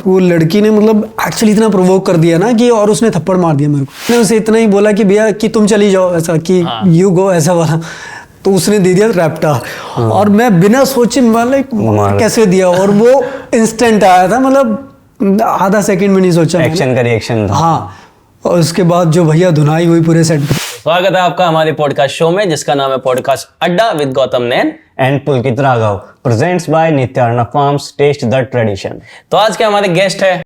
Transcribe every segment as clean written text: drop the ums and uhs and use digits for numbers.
वो लड़की ने मतलब एक्चुअली इतना प्रोवोक कर दिया ना कि, और उसने थप्पड़ मार दिया मेरे को। मैंने उसे इतना ही बोला कि भैया कि तुम चली जाओ, ऐसा कि यू गो, ऐसा वाला। तो उसने दे दिया रैप्टा, और मैं बिना सोचे मतलब कैसे दिया, और वो इंस्टेंट आया था, मतलब आधा सेकंड में नहीं सोचा, एक्शन का रिएक्शन था। हाँ, और उसके बाद जो भैया धुनाई हुई पूरे सेट पे। स्वागत है आपका हमारे पॉडकास्ट शो में, जिसका नाम है podcast Adda with Gautam Nain and Pulkit Raghav, presents by Nityarnav Farms, taste the tradition. तो आज के हमारे गेस्ट है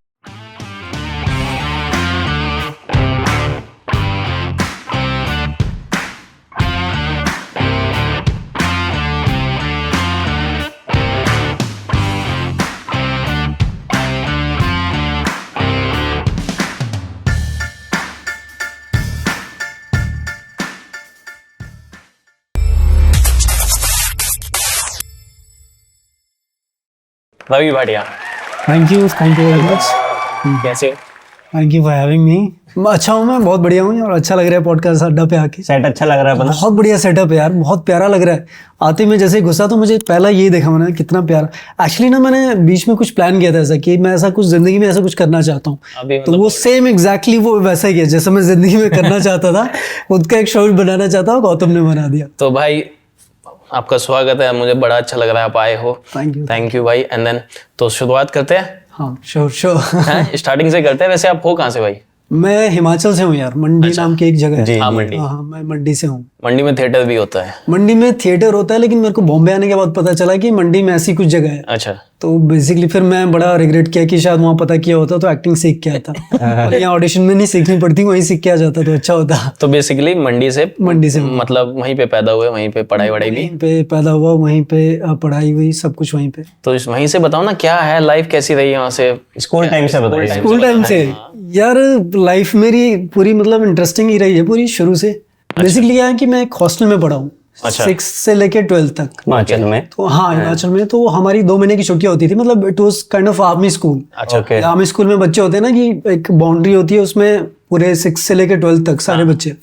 Ravi Bhatia. Thank you very much. कैसे? Thank you for having me. अच्छा हूँ मैं, बहुत बढ़िया हूँ, और अच्छा लग रहा है पॉडकास्ट अड्डा पे आके। सेट अच्छा लग रहा है? बहुत बढ़िया सेटअप है यार, बहुत प्यारा लग रहा है। आते में जैसे घुसा तो मुझे पहला यही देखा मैंने, कितना प्यारा। एक्चुअली ना मैंने बीच में कुछ प्लान किया था ऐसा कि मैं ऐसा कुछ जिंदगी में ऐसा कुछ करना चाहता हूँ, तो वो सेम एग्जैक्टली वो वैसा ही है जैसा मैं जिंदगी में करना चाहता था। खुद का एक शो बनाना चाहता हूँ, गौतम ने बना दिया। तो भाई आपका स्वागत है, मुझे बड़ा अच्छा लग रहा है आप आए हो। थैंक यू भाई। एंड देन तो शुरुआत करते हैं। हाँ श्योर स्टार्टिंग से करते हैं। वैसे आप हो कहाँ से भाई? मैं हिमाचल से हूँ यार, मंडी नाम की एक जगह है। हाँ मंडी। हाँ मैं मंडी से हूँ। मंडी में थिएटर भी होता है? मंडी में थिएटर होता है, लेकिन मेरे को बॉम्बे आने के बाद पता चला कि मंडी में ऐसी कुछ जगह है। अच्छा। तो बेसिकली फिर मैं बड़ा रिग्रेट किया कि शायद वहाँ पता किया होता तो एक्टिंग सीख के आता। और यहाँ ऑडिशन में नहीं सीखनी पड़ती, वहीं सीख के आ जाता तो अच्छा होता। तो बेसिकली मंडी से मतलब वहीं पे पैदा हुए, वहीं पे पढ़ाई वढ़ाई भी? वहीं पे पैदा हुआ, वहीं पे पढ़ाई हुई, सब कुछ वहीं पे। तो वहीं से बताओ ना, क्या है लाइफ, कैसी रही वहाँ से? स्कूल टाइम से बताइए। स्कूल टाइम से यार लाइफ मेरी पूरी मतलब इंटरेस्टिंग ही रही है पूरी शुरू से। बेसिकली क्या है कि मैं एक हॉस्टल में पढ़ा हूँ 6 से लेके 12 तक हिमाचल में। तो हाँ हिमाचल में। तो हमारी 2 महीने की छुट्टियां होती थी, मतलब it was kind of army school. Army school में बच्चे होते हैं ना कि एक बाउंड्री होती है, उसमें पूरे 6 से लेके 12 तक सारे बच्चे।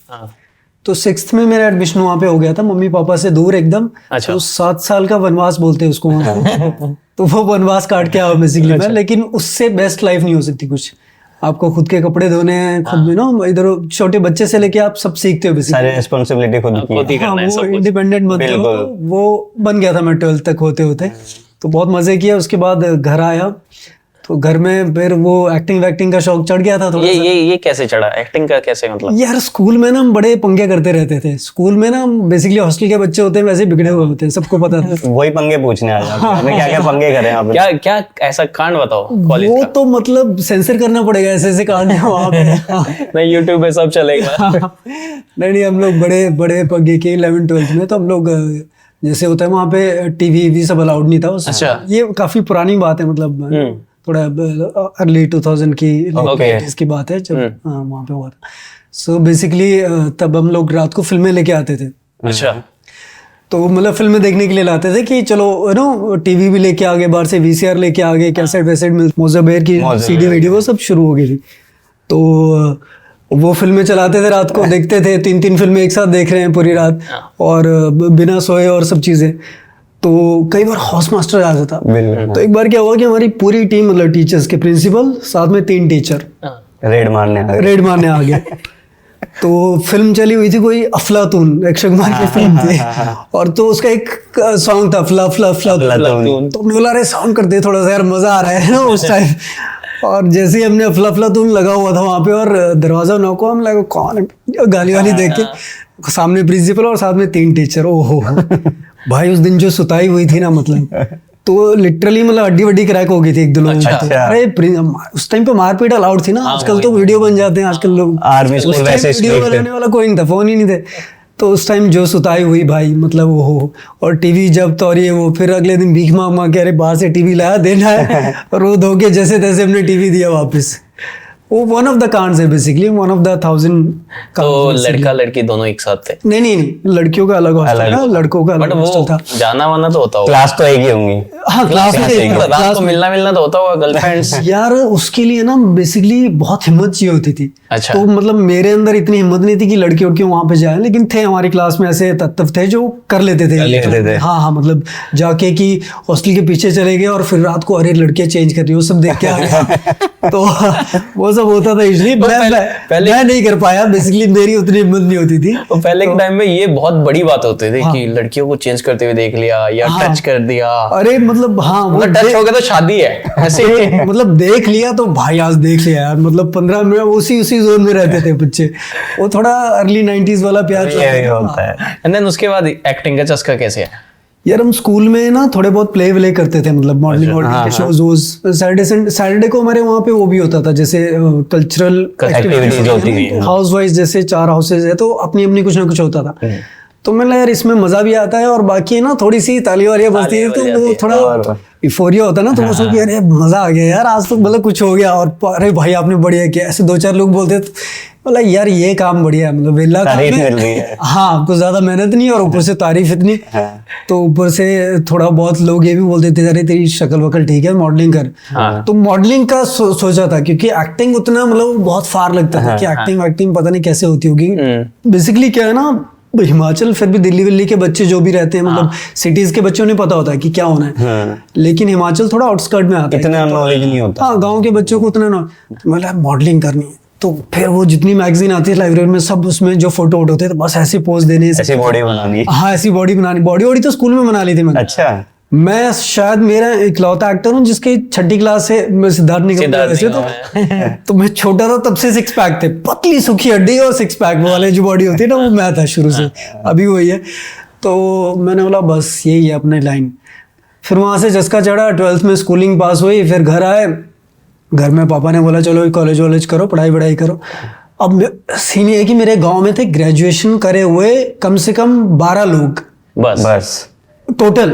तो 6th में मेरा एडमिशन वहाँ पे हो गया था, मम्मी पापा से दूर एकदम। तो 7 साल का वनवास बोलते हैं उसको वहाँ पे। तो वो वनवास काट के आओ बेसिकली मैं, लेकिन उससे बेस्ट लाइफ नहीं हो सकती कुछ। आपको खुद के कपड़े धोने हैं, खुद में ना इधर छोटे बच्चे से लेके आप सब सीखते हो बेसिकली। सारी रिस्पांसिबिलिटी खुद की। हाँ, वो इंडिपेंडेंट बनते हो, वो बन गया था मैं 12th तक होते होते। तो बहुत मजे किया। उसके बाद घर आया तो घर में फिर वो एक्टिंग वैक्टिंग का शौक चढ़ गया था थोड़ा। ये कैसे चढ़ा एक्टिंग का? कैसे मतलब? यार स्कूल में ना हम बड़े पंगे करते रहते थे। स्कूल में ना बेसिकली हॉस्टल के बच्चे होते हैं वैसे बिगड़े हुए होते हैं, सबको पता था। वही पंगे पूछने आ जाते हैं, क्या क्या पंगे करे आप? क्या ऐसा कांड बताओ कॉलेज वो का? तो मतलब सेंसर करना पड़ेगा, ऐसे ऐसे कांड है वहाँ पे। नहीं यूट्यूब पे सब चलेगा। नहीं हम लोग बड़े बड़े पंगे किए 11th-12th में। तो हम लोग जैसे होता है वहाँ पे टीवी सब अलाउड नहीं था। अच्छा। ये काफी पुरानी बात है, मतलब थोड़ा अर्ली 2000 की इसकी बात है जब वहाँ पे हुआ था। सो बेसिकली तब हम लोग रात को फिल्में लेके आते थे। अच्छा। तो मतलब फिल्में देखने के लिए लाते थे कि चलो नो टीवी भी लेके आ गए, बाहर से VCR लेके आ गए, कैसेट वैसेट मिल, मोज़ाबेर की CD वीडियो वो सब शुरू हो गई थी। तो वो फिल्में चलाते थे रात को, देखते थे 3-3 फिल्में एक साथ देख रहे हैं पूरी रात, और बिना सोए और सब चीजें। तो कई बार हाउस मास्टर आ जाता। तो एक बार क्या हुआ कि हमारी पूरी टीम, मतलब टीचर्स के प्रिंसिपल साथ में 3 टीचर रेड मारने आ गए। तो फिल्म चली हुई थी कोई अफलातून, अक्षय कुमार की फिल्म थी, और तो उसका एक सॉन्ग था अफलातून। तो हमने बोला अरे साउंड कर दे थोड़ा सा यार, मजा आ रहा है ना उस टाइम। और जैसे ही हमने अफलातून लगा हुआ था वहाँ पे और दरवाजा नॉक हुआ, हम लगा कौन है, गाली वाली देख के सामने प्रिंसिपल और साथ में 3 टीचर। ओहो भाई उस दिन जो सुताई हुई थी ना, मतलब तो लिटरली मतलब हड्डी वड्डी क्रैक हो गई थी एक दो लोगों की। अरे उस टाइम पे मारपीट अलाउड थी ना, आजकल तो वीडियो बन जाते हैं आजकल लोग। आर्मी स्कूल वैसे वीडियो बनाने वाला कोई नहीं था, फोन ही नहीं थे। तो उस टाइम जो सुताई हुई भाई, मतलब वो और टीवी जब तो ये वो फिर अगले दिन भीख मांग के अरे बाहर से टीवी लाया देना है, रो धो के जैसे तैसे हमने टीवी दिया वापस। वो वन ऑफ द कांड्स है बेसिकली, वन ऑफ द 1000 तो लड़का लड़की दोनों एक साथ थे? नहीं, लड़कियों का अलग हॉस्टल था, लड़कों का अलग हॉस्टल था। जाना वाना तो होता होगा? क्लास तो एक ही होंगी। हाँ, क्लास में रात को मिलना तो होता होगा गर्लफ्रेंड्स? यार उसके लिए ना बेसिकली बहुत हिम्मत चाहिए होती थी। अच्छा। तो मतलब मेरे अंदर इतनी हिम्मत नहीं थी कि लड़कियों की वहां पे जाए, लेकिन थे हमारी क्लास में ऐसे तत्व थे जो कर लेते थे। हाँ, मतलब जाके कि हॉस्टल के पीछे चले गए और फिर रात को अरे लड़कियां चेंज कर रही हो सब देख के आ गया। तो वो सब होता था। इसलिए मैं नहीं कर पाया, बेसिकली मेरी उतनी हिम्मत नहीं होती थी। तो पहले के टाइम में ये बहुत बड़ी बात होती थी कि लड़कियों को चेंज करते हुए देख लिया या टच कर दिया। अरे मतलब हाँ, वो टच हो गया तो शादी है ऐसे ही। मतलब देख लिया तो भाई आज देख लिया यार, मतलब 15 मिनट उसी जोन में रहते थे बच्चे। वो थोड़ा अर्ली 90s वाला प्यार होता है। एंड देन उसके बाद एक्टिंग का चस्का कैसे है? यार हम स्कूल में ना थोड़े बहुत प्ले करते थे, मतलब मॉर्निंग के शोज। सैटरडे को हमारे वहाँ पे वो भी होता था, जैसे कल्चरल एक्टिविटीज होती थी। हाउस वाइज जैसे 4 हाउसेज है तो अपनी अपनी कुछ ना कुछ होता था। तो मैं यार इसमें मजा भी आता है और बाकी ना थोड़ी सी तालियां वालियां बजती है तो वो थोड़ा इफोरिया होता है ना, तो वो सोच के अरे मजा आ गया यार आज तो मतलब कुछ हो गया। और अरे भाई आपने बढ़िया किया, ऐसे 2-4 लोग बोलते थे बोला यार ये काम बढ़िया है, मतलब वेला काम है। हाँ, कुछ ज्यादा मेहनत नहीं और ऊपर से तारीफ इतनी। तो ऊपर से थोड़ा बहुत लोग ये भी बोलते थे अरे तेरी शक्ल वकल ठीक है, मॉडलिंग कर। तो मॉडलिंग का सोचा था, क्योंकि एक्टिंग उतना मतलब बहुत फार लगता था कि एक्टिंग पता नहीं कैसे होती होगी। बेसिकली क्या है ना, हिमाचल फिर भी दिल्ली के बच्चे जो भी रहते हैं, मतलब सिटीज के बच्चों ने पता होता है कि क्या होना है। लेकिन हिमाचल थोड़ा आउटस्कर्ट में आता है, इतना नॉलेज नहीं होता। हाँ, गांव के बच्चों को उतना मतलब मॉडलिंग करनी है तो फिर वो जितनी मैगजीन आती है लाइब्रेरी में सब उसमें जो फोटो होते हैं तो बस ऐसे पोज देने, ऐसी बॉडी बनानी। हाँ, ऐसी बॉडी बनानी। बॉडी तो स्कूल में बना ली थी मैंने। अच्छा। मैं शायद मेरा इकलौता एक्टर हूँ जिसकी 6ठी क्लास से मैं सिद्धार्थ निगम वैसे तो मैं छोटा था तब से 6 पैक थे, पतली सूखी हड्डी और 6 पैक वाले जो बॉडी होती है ना, वो मैं था शुरू से, अभी वही है। तो मैंने बोला बस यही है अपने लाइन। फिर वहां से चस्का चढ़ा, 12th में स्कूलिंग पास हुई, फिर घर आए। घर में पापा ने बोला चलो कॉलेज वॉलेज करो, पढ़ाई करो। अब सीन ये है कि मेरे गाँव में थे ग्रेजुएशन करे हुए कम से कम 12 लोग बस टोटल।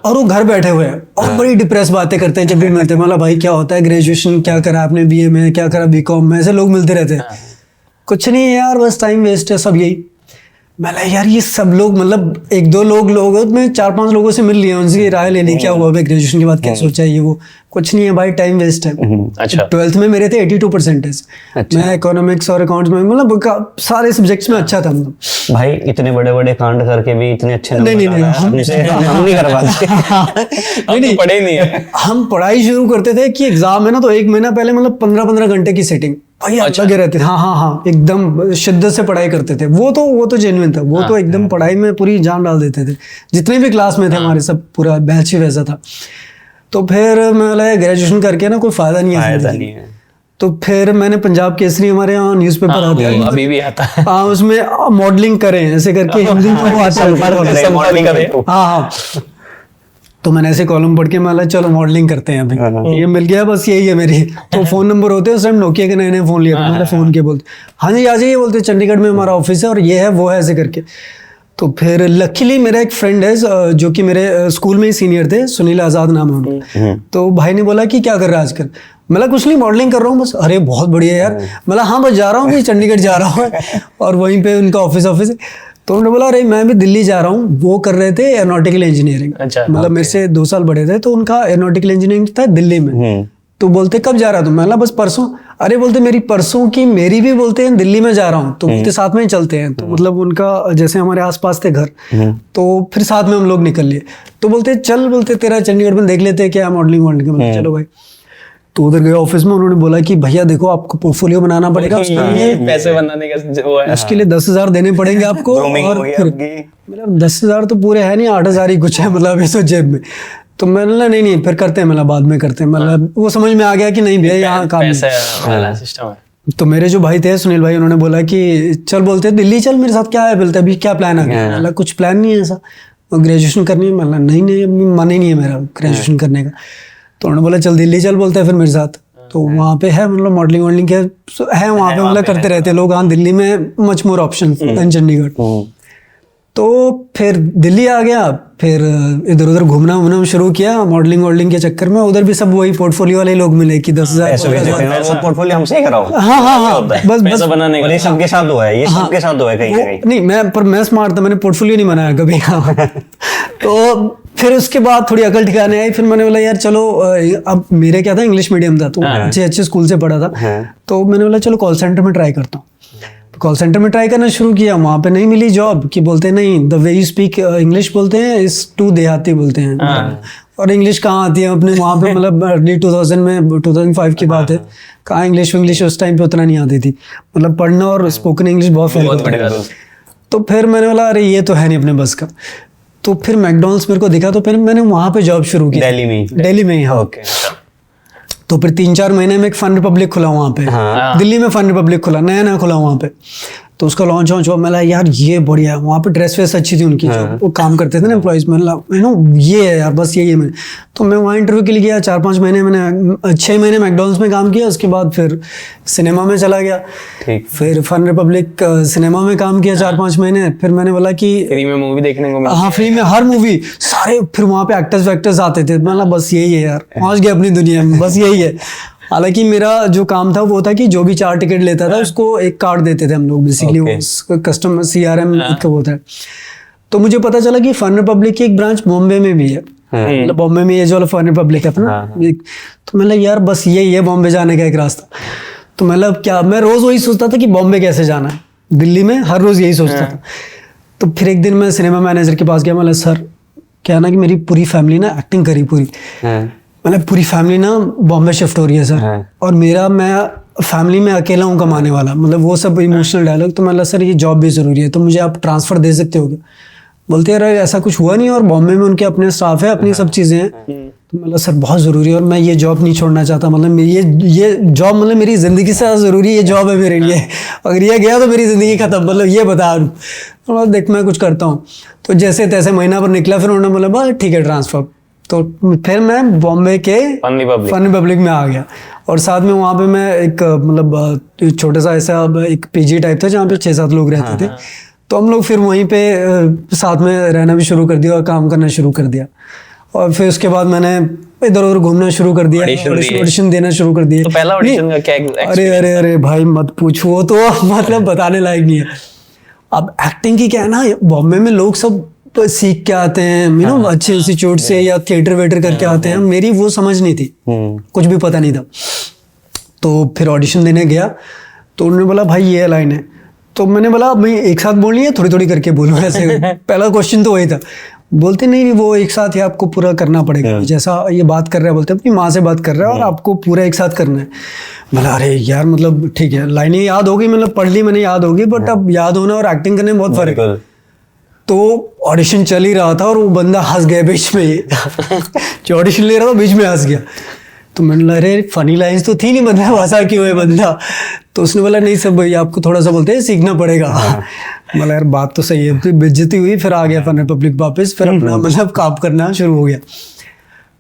और वो घर बैठे हुए हैं और बड़ी डिप्रेस बातें करते हैं जब भी मिलते हैं। मतलब भाई क्या होता है, ग्रेजुएशन क्या करा आपने, बीए में क्या करा, बीकॉम में, ऐसे लोग मिलते रहते हैं। कुछ नहीं है यार, बस टाइम वेस्ट है सब यही। मैं यार ये सब लोग मतलब 1-2 लोग मैं 4-5 लोगों से मिल लिए, उनसे राय लेने क्या हुआ भाई ग्रेजुएशन के बाद क्या सोचा है, ये वो कुछ नहीं है भाई, टाइम वेस्ट है। अच्छा। 12th में मेरे थे 82%। मैं इकोनॉमिक्स और अकाउंट्स में मतलब सारे सब्जेक्ट्स में अच्छा था। मतलब भाई इतने बड़े कांड करके भी इतने अच्छे नहीं हम नहीं कर पाते। नहीं पढ़े नहीं है। हम पढ़ाई शुरू करते थे कि एग्जाम है ना, तो 1 महीना पहले मतलब 15-15 घंटे की सेटिंग भाई लगे रहते थे। हाँ, एकदम शिद्दत से पढ़ाई करते थे। वो तो जेन्युइन था, वो तो एकदम पढ़ाई में पूरी जान डाल देते थे। जितने भी क्लास में थे हमारे सब पूरा बैच ही वैसा था। तो फिर मैं बोला ग्रेजुएशन करके ना कोई फायदा नहीं है। तो फिर मैंने पंजाब केसरी हमारे यहाँ न्यूज़पेपर आता है, अभी भी आता है। हाँ, उसमें मॉडलिंग करें ऐसे करके हिंदी में वो आता है। हाँ, तो मैंने ऐसे कॉलम पढ़ के मैं चलो मॉडलिंग करते हैं अभी, ये मिल गया बस यही है मेरी। तो फोन नंबर होते हैं उस टाइम, नोकिया के नए फोन लिए थे, मैंने फोन के बोलते हाँ जी आ जाइए, बोलते चंडीगढ़ में हमारा ऑफिस है और ये है वो है ऐसे करके। तो फिर लकीली मेरा एक फ्रेंड है जो कि मेरे स्कूल में ही सीनियर थे, सुनील आजाद नाम है उनका। तो भाई ने बोला कि क्या कर रहा है आजकल, मतलब कुछ नहीं मॉडलिंग कर रहा हूँ बस। अरे बहुत बढ़िया यार, मतलब हाँ बस जा रहा हूँ, चंडीगढ़ जा रहा हूँ और वहीं पे उनका ऑफिस है। तो उन्होंने बोला अरे मैं भी दिल्ली जा रहा हूँ। वो कर रहे थे एरोनॉटिकल इंजीनियरिंग। अच्छा, मतलब मेरे से 2 साल बड़े थे, तो उनका एरोनॉटिकल इंजीनियरिंग था दिल्ली में। तो बोलते कब जा रहा तू, मैं बस परसों। अरे बोलते मेरी परसों की मेरी भी बोलते हैं दिल्ली में जा रहा हूँ, तो बोलते साथ में ही चलते हैं। तो मतलब उनका जैसे हमारे आसपास थे घर, तो फिर साथ में हम लोग निकल लिए। तो बोलते चल, बोलते तेरा चंडीगढ़ में देख लेते हैं क्या मॉडलिंग के। चलो भाई। तो उधर गए ऑफिस में, उन्होंने बोला कि भैया देखो आपको पोर्टफोलियो बनाना पड़ेगा, पैसे बनाने का वो है, उसके लिए 10,000 देने पड़ेंगे आपको। और मतलब 10,000 तो पूरे है नहीं, 8,000 ही कुछ है मतलब इस जेब में। तो मैंने नहीं फिर करते हैं, मतलब बाद में करते हैं। मतलब वो समझ में आ गया कि नहीं भैया यहाँ काम सिस्टम है। तो मेरे जो भाई थे सुनील भाई, उन्होंने बोला कि चल, बोलते दिल्ली चल मेरे साथ, क्या है बोलते अभी क्या प्लान है। मतलब कुछ प्लान नहीं है ऐसा, ग्रेजुएशन करनी है। मतलब नहीं मन ही नहीं है मेरा ग्रेजुएशन करने का। तो उन्होंने बोला चल दिल्ली चल, बोलते हैं फिर मेरे साथ। तो वहाँ पे है मतलब मॉडलिंग वॉडलिंग के है वहाँ पे, मतलब करते रहते लोग। हाँ, दिल्ली में much more option than Chandigarh. तो फिर दिल्ली आ गया, फिर इधर उधर घूमना शुरू किया मॉडलिंग के चक्कर में। उधर भी सब वही पोर्टफोलियो वाले लोग मिले कि 10,000 ऐसे वो पोर्टफोलियो हमसे ही कराओ। हाँ बस पैसा बनाने और ये सबके साथ हुआ है, ये सबके साथ हुआ है कहीं ना कहीं। नहीं मैं स्मार्ट था, मैंने पोर्टफोलियो नहीं बनाया कभी। तो फिर उसके बाद थोड़ी अकल ठिकाने आई, फिर मैंने बोला यार चलो, अब मेरे क्या था, इंग्लिश मीडियम था तो अच्छे स्कूल से पढ़ा था, तो मैंने बोला चलो कॉल सेंटर में ट्राई करता हूँ। कॉल सेंटर में ट्राई करना शुरू किया, वहाँ पे नहीं मिली जॉब, कि बोलते नहीं the way you speak English बोलते हैं इस टू देहाती बोलते हैं, और इंग्लिश कहाँ आती है अपने वहाँ पे, मतलब अर्ली 2000 में 2005 की बात है, कहाँ इंग्लिश उस टाइम पे उतना नहीं आती थी, मतलब पढ़ना और स्पोकन इंग्लिश बहुत फर्क। तो फिर मैंने बोला अरे ये तो है नहीं अपने बस का, तो फिर मैकडॉनल्ड्स मेरे को दिखा, तो फिर मैंने वहाँ पे जॉब शुरू की दिल्ली में ही। हाँ ओके। तो फिर 3-4 महीने में एक फन रिपब्लिक खुला वहाँ पे, दिल्ली में फन रिपब्लिक खुला, नया खुला वहाँ पे, तो उसका लॉन्च हुआ। मैं लगा यार ये बढ़िया है, वहाँ पे ड्रेस वेस अच्छी थी उनकी, जो वो काम करते थे ना एम्प्लॉइज में, ये है यार, बस यही है। मैं तो मैं वहाँ इंटरव्यू के लिए गया, 4-5 महीने मैंने 6 महीने मैकडॉनल्ड्स में काम किया, उसके बाद फिर सिनेमा में चला गया, फिर फन रिपब्लिक सिनेमा में काम किया 4-5 महीने। फिर मैंने बोला कि फ्री में मूवी देखने को, हाँ फ्री में हर मूवी सारे, फिर वहाँ पे एक्टर्स वैक्टर्स आते थे, मतलब बस यही है यार, पहुँच गया अपनी दुनिया में, बस यही है। हालांकि मेरा जो काम था वो था कि जो भी 4 टिकट लेता था उसको एक कार्ड देते थे हम लोग, बेसिकली वो कस्टमर CRM का होता है। तो मुझे पता चला कि फन रिपब्लिक की एक ब्रांच बॉम्बे में भी है, मतलब बॉम्बे में ये जो फन रिपब्लिक है अपना, तो मतलब यार बस यही है बॉम्बे जाने का एक रास्ता। तो मतलब क्या, मैं रोज वही सोचता था कि बॉम्बे कैसे जाना है, दिल्ली में हर रोज यही सोचता था। तो फिर एक दिन मैं सिनेमा मैनेजर के पास गया, मतलब सर क्या ना कि मेरी पूरी फैमिली ना एक्टिंग करी पूरी, मतलब पूरी फैमिली ना बॉम्बे शिफ्ट हो रही है सर, और मैं फैमिली में अकेला हूँ कमाने वाला, मतलब वो सब इमोशनल डायलॉग। तो मतलब सर ये जॉब भी ज़रूरी है, तो मुझे आप ट्रांसफ़र दे सकते हो क्या? बोलते यार ऐसा कुछ हुआ नहीं, और बॉम्बे में उनके अपने स्टाफ है, अपनी सब चीज़ें हैं। तो मतलब सर बहुत ज़रूरी है, और मैं ये जॉब नहीं छोड़ना चाहता, मतलब ये जॉब मतलब मेरी ज़िंदगी से ज़रूरी ये जॉब है मेरे लिए, अगर ये गया तो मेरी ज़िंदगी ख़त्म, मतलब ये बता दूँ। तो देख मैं कुछ करता हूँ, तो जैसे तैसे महीना भर निकला, फिर उन्होंने बोला बस ठीक है ट्रांसफ़र। तो फिर मैं बॉम्बे के फन रिपब्लिक में आ गया, और साथ में वहाँ पे मैं एक मतलब छोटा सा ऐसा एक PG टाइप था जहाँ पे 6-7 लोग रहते थे। तो हम लोग फिर वहीं पे साथ में रहना भी शुरू कर दिया और काम करना शुरू कर दिया। और फिर उसके बाद मैंने इधर उधर घूमना शुरू कर दिया, ऑडिशन देना शुरू कर दिया। तो पहला ऑडिशन का क्या? अरे भाई मत पूछो, वो तो मतलब बताने लायक नहीं है। अब एक्टिंग की क्या है ना, बॉम्बे में लोग सब सीख के आते हैं, अच्छे इंस्टीट्यूट से या थिएटर वेटर करके आते हैं, मेरी वो समझ नहीं थी, कुछ भी पता नहीं था। तो फिर ऑडिशन देने गया, तो उन्होंने बोला भाई ये लाइन है, तो मैंने बोला मैं एक साथ बोलनी है थोड़ी थोड़ी करके बोलूँ ऐसे। पहला क्वेश्चन तो वही था। बोलते नहीं वो एक साथ ही आपको पूरा करना पड़ेगा, जैसा ये बात कर रहा है, बोलते अपनी माँ से बात कर रहा है और आपको पूरा एक साथ करना है। मतलब अरे यार मतलब ठीक है, लाइनें याद होगी, मतलब पढ़ ली मैंने, याद होगी, बट अब याद होना और एक्टिंग करने में बहुत फर्क है। तो ऑडिशन चल ही रहा था और वो बंदा हंस गया बीच में, जो ऑडिशन ले रहा था बीच में हंस गया। तो मैंने बोला अरे फनी लाइन्स तो थी नहीं, बंदा भाषा क्यों है बंदा। तो उसने बोला नहीं सब भाई आपको थोड़ा सा बोलते हैं सीखना पड़ेगा। मतलब यार बात तो सही है, फिर बेइज्जती हुई, फिर आ गया फन रिपब्लिक वापस, फिर अपना मतलब काम करना शुरू हो गया।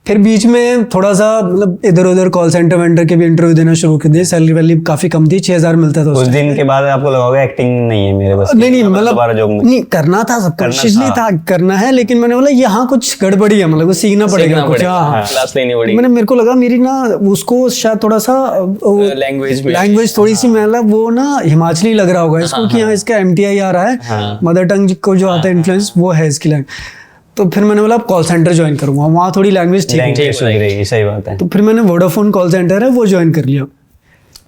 फिर बीच में थोड़ा सा मतलब इधर उधर कॉल सेंटर वेंटर के भी इंटरव्यू देना शुरू कर दिए। सैलरी वैली काफी कम थी, 6,000 मिलता था उस दिन के बाद आपको लगा होगा एक्टिंग नहीं है मेरे बस। नहीं मतलब नहीं करना था, सब कोशिश नहीं था करना है, लेकिन मैंने बोला यहाँ कुछ गड़बड़ी है, मतलब सीखना पड़ेगा कुछ। क्लास लेनी पड़ेगी। मैंने मेरे को लगा मेरी ना उसको शायद थोड़ा सा लैंग्वेज थोड़ी सी मतलब वो ना हिमाचली लग रहा होगा इसको, कि यहाँ इसका MTI आ रहा है, मदर टंग को जो आता है इन्फ्लुएंस वो है इसकी लैंग्वेज। तो फिर मैंने बोला कॉल सेंटर ज्वाइन करूंगा, वहाँ थोड़ी लैंग्वेज ठीक रहेगी। सही बात है। तो फिर मैंने वोडाफोन कॉल सेंटर है वो ज्वाइन कर लिया।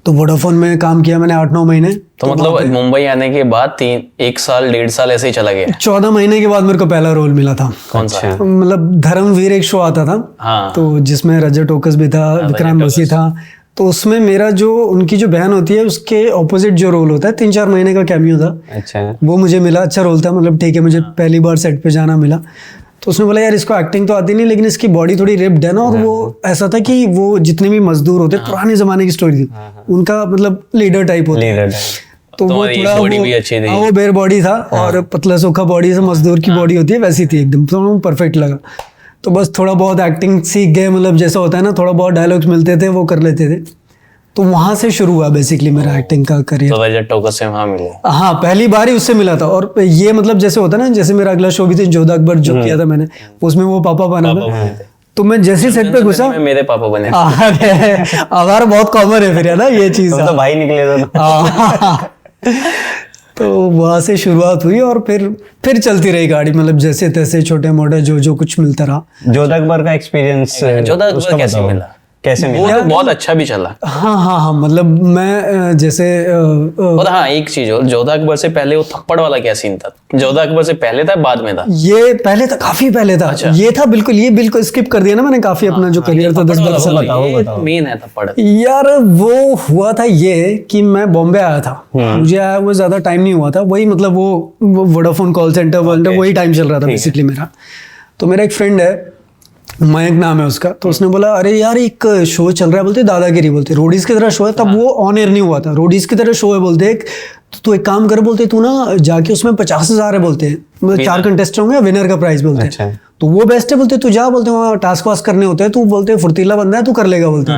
तो वोडाफोन में काम किया मैंने 8-9 महीने। तो मतलब मुंबई आने के बाद 1 साल 1.5 साल ऐसे ही चला गया। 14 महीने के बाद मेरे को पहला रोल मिला था। कौन सा? मतलब धर्मवीर एक शो आता था, तो जिसमें रजत टोकस भी था, विक्रांत मसीह था। तो उसमें मेरा जो उनकी जो बहन होती है उसके ऑपोजिट जो रोल होता है, 3-4 महीने का कैमियो था। अच्छा, वो मुझे मिला, अच्छा रोल था, मतलब ठीक है, मुझे पहली बार सेट पे जाना मिला। तो उसने बोला यार इसको एक्टिंग तो आती नहीं, लेकिन इसकी बॉडी थोड़ी रिप्ड है ना, और वो ऐसा था कि वो जितने भी मजदूर होते, पुराने जमाने की स्टोरी थी, उनका मतलब लीडर टाइप होता है। तो वो थोड़ा वो बेयर बॉडी था और पतला सूखा बॉडी से मजदूर की बॉडी होती है वैसी थी एकदम, तो परफेक्ट लगा। तो बस थोड़ा बहुत एक्टिंग सीख गए, मतलब जैसा होता है ना, थोड़ा बहुत डायलॉग्स मिलते थे वो कर लेते थे। तो वहां से शुरू हुआ बेसिकली मेरा एक्टिंग का करियर। तो रजत टोकर से वहाँ मिले। हाँ, पहली बार ही उससे मिला था। और ये मतलब जैसे होता है ना, जैसे मेरा अगला शो भी था जोधा अकबर जो किया था मैंने, उसमें वो पापा बना था। तो मैं जैसे सेट पे घुसा, मेरे पापा बने। हमारा बहुत कॉमन है फिर, है ना ये चीज। तो भाई निकले तो। तो वहां से शुरुआत हुई और फिर चलती रही गाड़ी, मतलब जैसे तैसे छोटे मोटे जो कुछ मिलता रहा। जोधा अकबर का एक्सपीरियंस जोधा अकबर कैसे मिला? कैसे वो मिला? तो बहुत अच्छा भी चला। हाँ, मतलब मैं जैसे और हाँ, एक चीज और, जोधा अकबर से पहले वो थप्पड़ वाला क्या सीन था? जोधा अकबर से पहले था बाद में था? ये पहले था, काफी पहले था। ये था बिल्कुल स्किप कर दिया ना मैंने काफी अपना जो करियर था 10-12 साल। बताओ मेन है थप्पड़। यार वो हुआ था ये कि मैं बॉम्बे आया था, मुझे आया वो ज्यादा टाइम नहीं हुआ था, वही मतलब वो वोडाफोन कॉल सेंटर वही टाइम चल रहा था बेसिकली मेरा। तो मेरा एक फ्रेंड है, मयंक नाम है उसका, तो उसने बोला अरे यार एक शो चल रहा है, बोलते दादागिरी, बोलते रोडीज की तरह शो है। तब वो ऑन एयर नहीं हुआ था, रोडीज की तरह शो है बोलते। तो एक काम कर बोलते, तू ना जाके उसमें 50,000 है बोलते, मतलब 4 कंटेस्ट होंगे, विनर का प्राइज बोलते हैं। तो वो बेस्ट है बोलते, तू जा बोलते, वहाँ टास्क वास्क करने होते हैं, तू बोलते फुर्तीला बंदा है, तू कर लेगा बोलते।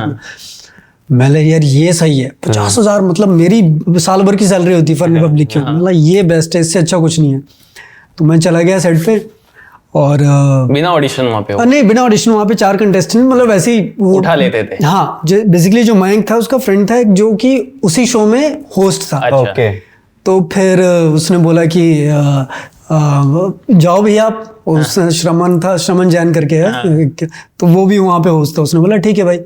मैंने यार ये सही है, 50,000 मतलब मेरी साल भर की सैलरी होती फन पब्लिक की, मतलब ये बेस्ट है, इससे अच्छा कुछ नहीं है। तो मैं चला गया सेट पे और बिना ऑडिशन वहाँ पे? नहीं, बिना ऑडिशन वहाँ पे 4 कंटेस्टेंट मतलब वैसे ही उठा लेते थे। हाँ, बेसिकली जो मयंक था उसका फ्रेंड था जो कि उसी शो में होस्ट था। अच्छा। तो फिर उसने बोला कि जाओ भैया आप, उस श्रमन जैन करके है, तो वो भी वहाँ पे होस्ट था। उसने बोला ठीक है भाई।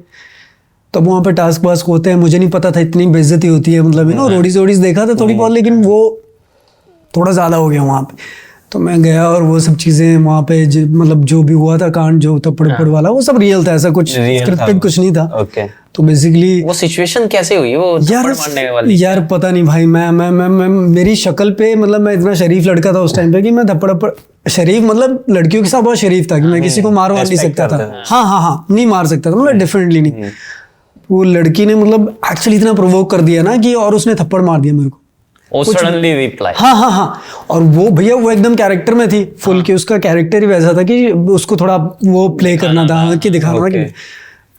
तब वहाँ पे टास्क वास्क होते हैं, मुझे नहीं पता था इतनी बेइज्जती होती है, मतलब रोडीज देखा था थोड़ी बहुत, लेकिन वो थोड़ा ज्यादा हो गया वहाँ पे। तो मैं गया और वो सब चीजें वहाँ पे मतलब जो भी हुआ था कांड, जो थप्पड़ वाला, वो सब रियल था, ऐसा कुछ स्क्रिप्टेड कुछ नहीं था। तो बेसिकली वो सिचुएशन कैसे हुई वो थप्पड़ मारने वाली? यार पता नहीं भाई, मैं मेरी शक्ल पे, मतलब मैं इतना शरीफ लड़का था उस टाइम पे कि मैं थप्पड़ शरीफ, मतलब लड़कियों के साथ बहुत शरीफ था कि मैं किसी को मार नहीं सकता था। हाँ, नहीं मार सकता था, मतलब डेफिनेटली नहीं। वो लड़की ने मतलब एक्चुअली इतना प्रोवोक कर दिया ना कि, और उसने थप्पड़ मार दिया मेरे को। Suddenly reply. हाँ। और वो भैया वो एकदम कैरेक्टर में थी फुल की, उसका कैरेक्टर ही वैसा था कि उसको थोड़ा वो प्ले करना था कि दिखाना था कि।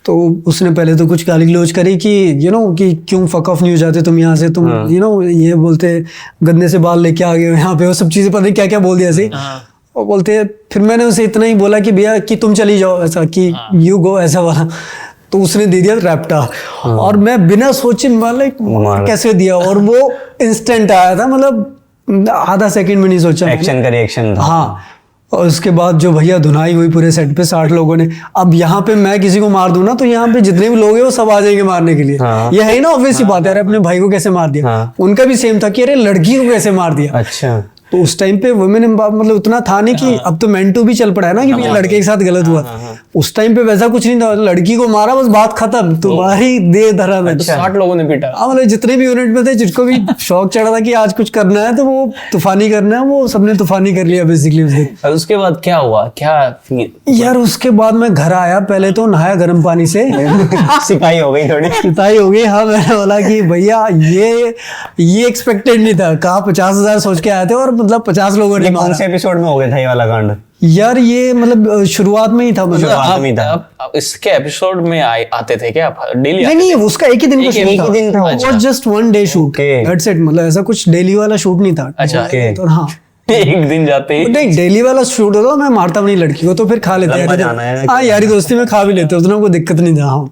तो उसने पहले तो कुछ गाली गलौज करी कि कि क्यों फक ऑफ नहीं हो जाते तुम यहाँ से, तुम ये बोलते गंदे से बाल लेके आ गए यहाँ पे, वो सब चीजें पता नहीं क्या क्या बोल दिया ऐसे। और बोलते फिर मैंने उसे इतना ही बोला कि भैया कि तुम चली जाओ, ऐसा कि यू गो, ऐसा वाला। तो उसने दे दिया रैप्टा, और मैं बिना सोचे मतलब कैसे दिया, और वो इंस्टेंट आया था, मतलब आधा सेकंड में नहीं सोचा, एक्शन का रिएक्शन था। हाँ। और उसके बाद जो भैया धुनाई हुई पूरे सेट पे 60 लोगों ने। अब यहाँ पे मैं किसी को मार दूं ना, तो यहाँ पे जितने भी लोग हैं वो सब आ जाएंगे मारने के लिए। ये है ही ना ऑब्वियस सी बात है, अरे अपने भाई को कैसे मार दिया। उनका भी सेम था कि अरे लड़की को कैसे मार दिया। अच्छा। तो उस टाइम पे वुमेन मतलब उतना था नहीं कि अब तो मेन टू भी चल पड़ा है ना कि लड़के के साथ गलत हुआ। उस टाइम पे वैसा कुछ नहीं था, लड़की को मारा बस बात खत्म, तुम्हारी दे धरा में। 60 लोगों ने पीटा। हाँ, मतलब जितने भी यूनिट में थे, जिसको भी शौक चढ़ा था कि आज कुछ करना है तो वो तूफानी करना है, वो सबने तूफानी कर लिया बेसिकली उस दिन। उसके बाद क्या हुआ, क्या यार उसके बाद मैं घर आया, पहले तो नहाया गर्म पानी से। सिकाई हो गई, थोड़ी सिताई हो गई। हाँ, मैंने बोला कि भैया ये एक्सपेक्टेड नहीं था, कहा 50,000 सोच के आए थे और मतलब 50 लोगों ने। कौन से एपिसोड में हो गया था ये वाला कांड? यार ये मतलब शुरुआत में ही था, मतलब आप इसके एपिसोड में आते थे क्या डेली? नहीं, उसका एक ही दिन का शूट था, और just 1 day shoot, that's it, मतलब ऐसा कुछ डेली वाला शूट नहीं था। अच्छा। तो हाँ, एक दिन जाते ही नहीं, डेली वाला शूट होता, मैं मारता नहीं लड़की को, तो फिर खा लेते हैं। हाँ, यारी दोस्ती में खा भी लेते, उतना कोई दिक्कत नहीं था। हाँ,